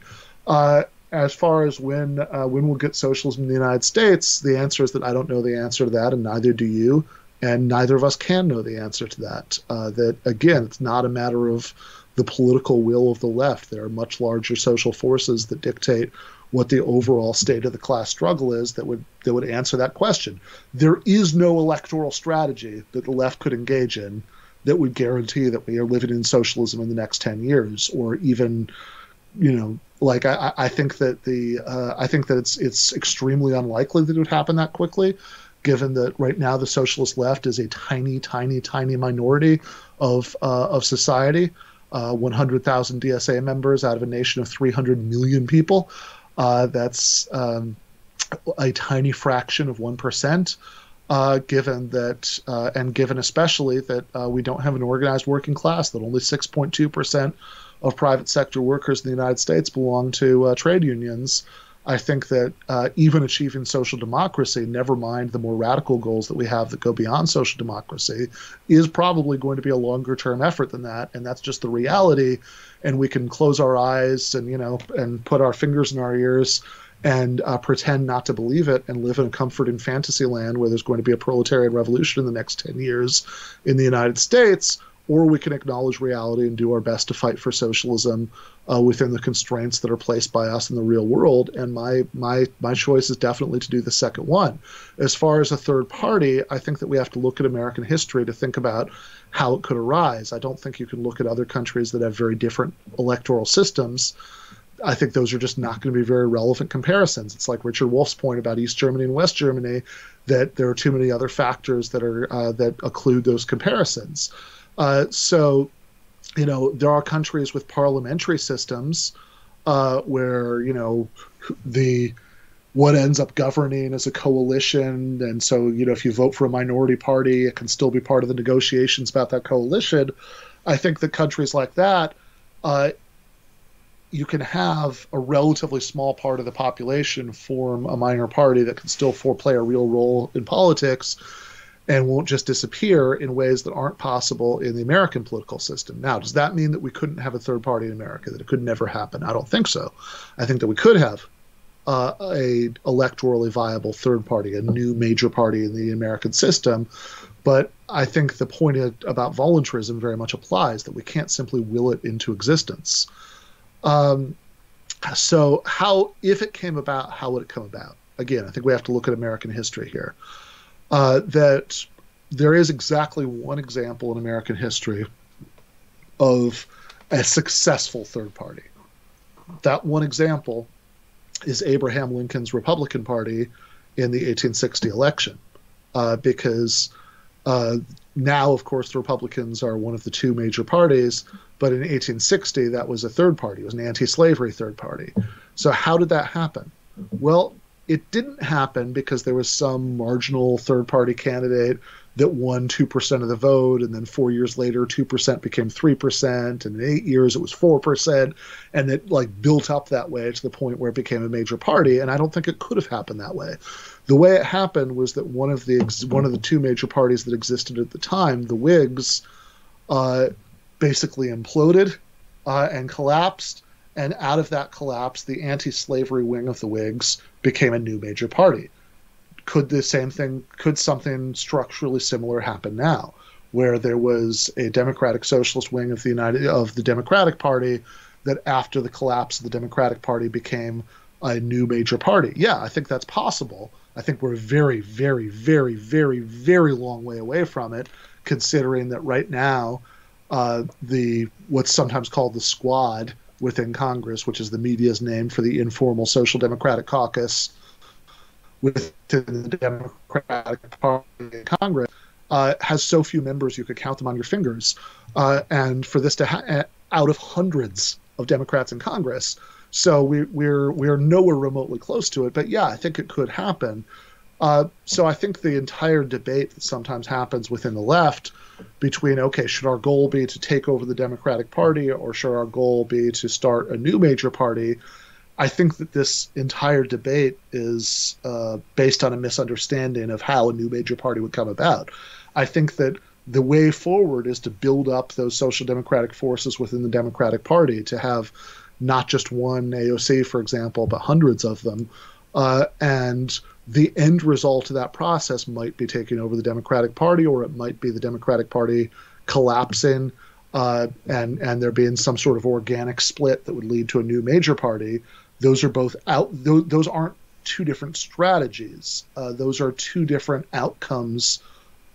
As far as when we'll get socialism in the United States, the answer is that I don't know the answer to that, and neither do you, and neither of us can know the answer to that. That, again, it's not a matter of the political will of the left. There are much larger social forces that dictate what the overall state of the class struggle is that would answer that question. There is no electoral strategy that the left could engage in that would guarantee that we are living in socialism in the next 10 years, or even, I think that it's extremely unlikely that it would happen that quickly. given that right now the socialist left is a tiny, tiny, tiny minority of society. 100,000 DSA members out of a nation of 300 million people. That's a tiny fraction of 1%. Given that, and given especially that we don't have an organized working class, that only 6.2% of private sector workers in the United States belong to trade unions, I think that even achieving social democracy, never mind the more radical goals that we have that go beyond social democracy, is probably going to be a longer-term effort than that, and that's just the reality. And we can close our eyes and and put our fingers in our ears and pretend not to believe it and live in a comforting fantasy land where there's going to be a proletarian revolution in the next 10 years in the United States, or we can acknowledge reality and do our best to fight for socialism within the constraints that are placed by us in the real world. And my choice is definitely to do the second one. As far as a third party, I think that we have to look at American history to think about how it could arise. I don't think you can look at other countries that have very different electoral systems. I think those are just not going to be very relevant comparisons. It's like Richard Wolff's point about East Germany and West Germany, that there are too many other factors that are that occlude those comparisons. So, there are countries with parliamentary systems where what ends up governing is a coalition, and so if you vote for a minority party, it can still be part of the negotiations about that coalition. I think that countries like that, you can have a relatively small part of the population form a minor party that can still play a real role in politics and won't just disappear in ways that aren't possible in the American political system. Now, does that mean that we couldn't have a third party in America, that it could never happen? I don't think so. I think that we could have a electorally viable third party, a new major party in the American system. But I think the point about voluntarism very much applies, that we can't simply will it into existence. So if it came about, how would it come about? Again, I think we have to look at American history here. That there is exactly one example in American history of a successful third party. That one example is Abraham Lincoln's Republican Party in the 1860 election, because now, of course, the Republicans are one of the two major parties, but in 1860, that was a third party. It was an anti-slavery third party. So how did that happen? Well, it didn't happen because there was some marginal third-party candidate that won 2% of the vote, and then 4 years later, 2% became 3%, and in 8 years it was 4%, and it built up that way to the point where it became a major party. And I don't think it could have happened that way. The way it happened was that one of the two major parties that existed at the time, the Whigs, basically imploded and collapsed. And out of that collapse, the anti-slavery wing of the Whigs became a new major party. Could something structurally similar happen now, where there was a democratic socialist wing of the Democratic Party that after the collapse of the Democratic Party became a new major party? Yeah, I think that's possible. I think we're a very, very, very, very, very long way away from it, considering that right now what's sometimes called the Squad within Congress, which is the media's name for the informal Social Democratic Caucus within the Democratic Party in Congress, has so few members you could count them on your fingers. And for this to out of hundreds of Democrats in Congress, so we're nowhere remotely close to it. But yeah, I think it could happen. So I think the entire debate that sometimes happens within the left between, okay, should our goal be to take over the Democratic Party or should our goal be to start a new major party? I think that this entire debate is based on a misunderstanding of how a new major party would come about. I think that the way forward is to build up those social democratic forces within the Democratic Party, to have not just one AOC, for example, but hundreds of them. And the end result of that process might be taking over the Democratic Party, or it might be the Democratic Party collapsing and there being some sort of organic split that would lead to a new major party. Those are both out. Those aren't two different strategies. Those are two different outcomes.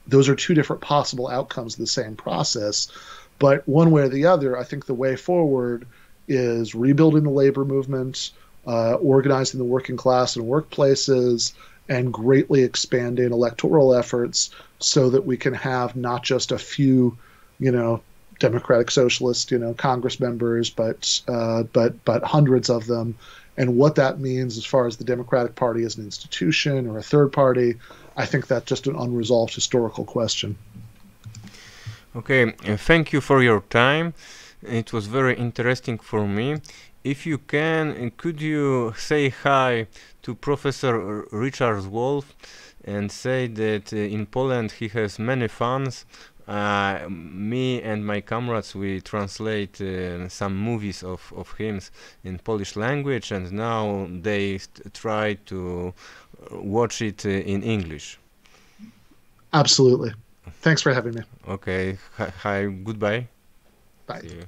Those are two different possible outcomes of the same process. But one way or the other, I think the way forward is rebuilding the labor movement, organizing the working class in workplaces, and greatly expanding electoral efforts so that we can have not just a few, democratic socialist, Congress members, but hundreds of them. And what that means as far as the Democratic Party as an institution or a third party, I think that's just an unresolved historical question. Okay, thank you for your time. It was very interesting for me. If you can, could you say hi to Professor Richard Wolff and say that in Poland he has many fans. Me and my comrades, we translate some movies of him in Polish language, and now they try to watch it in English. Absolutely. Thanks for having me. Okay, hi, goodbye. Bye. See you.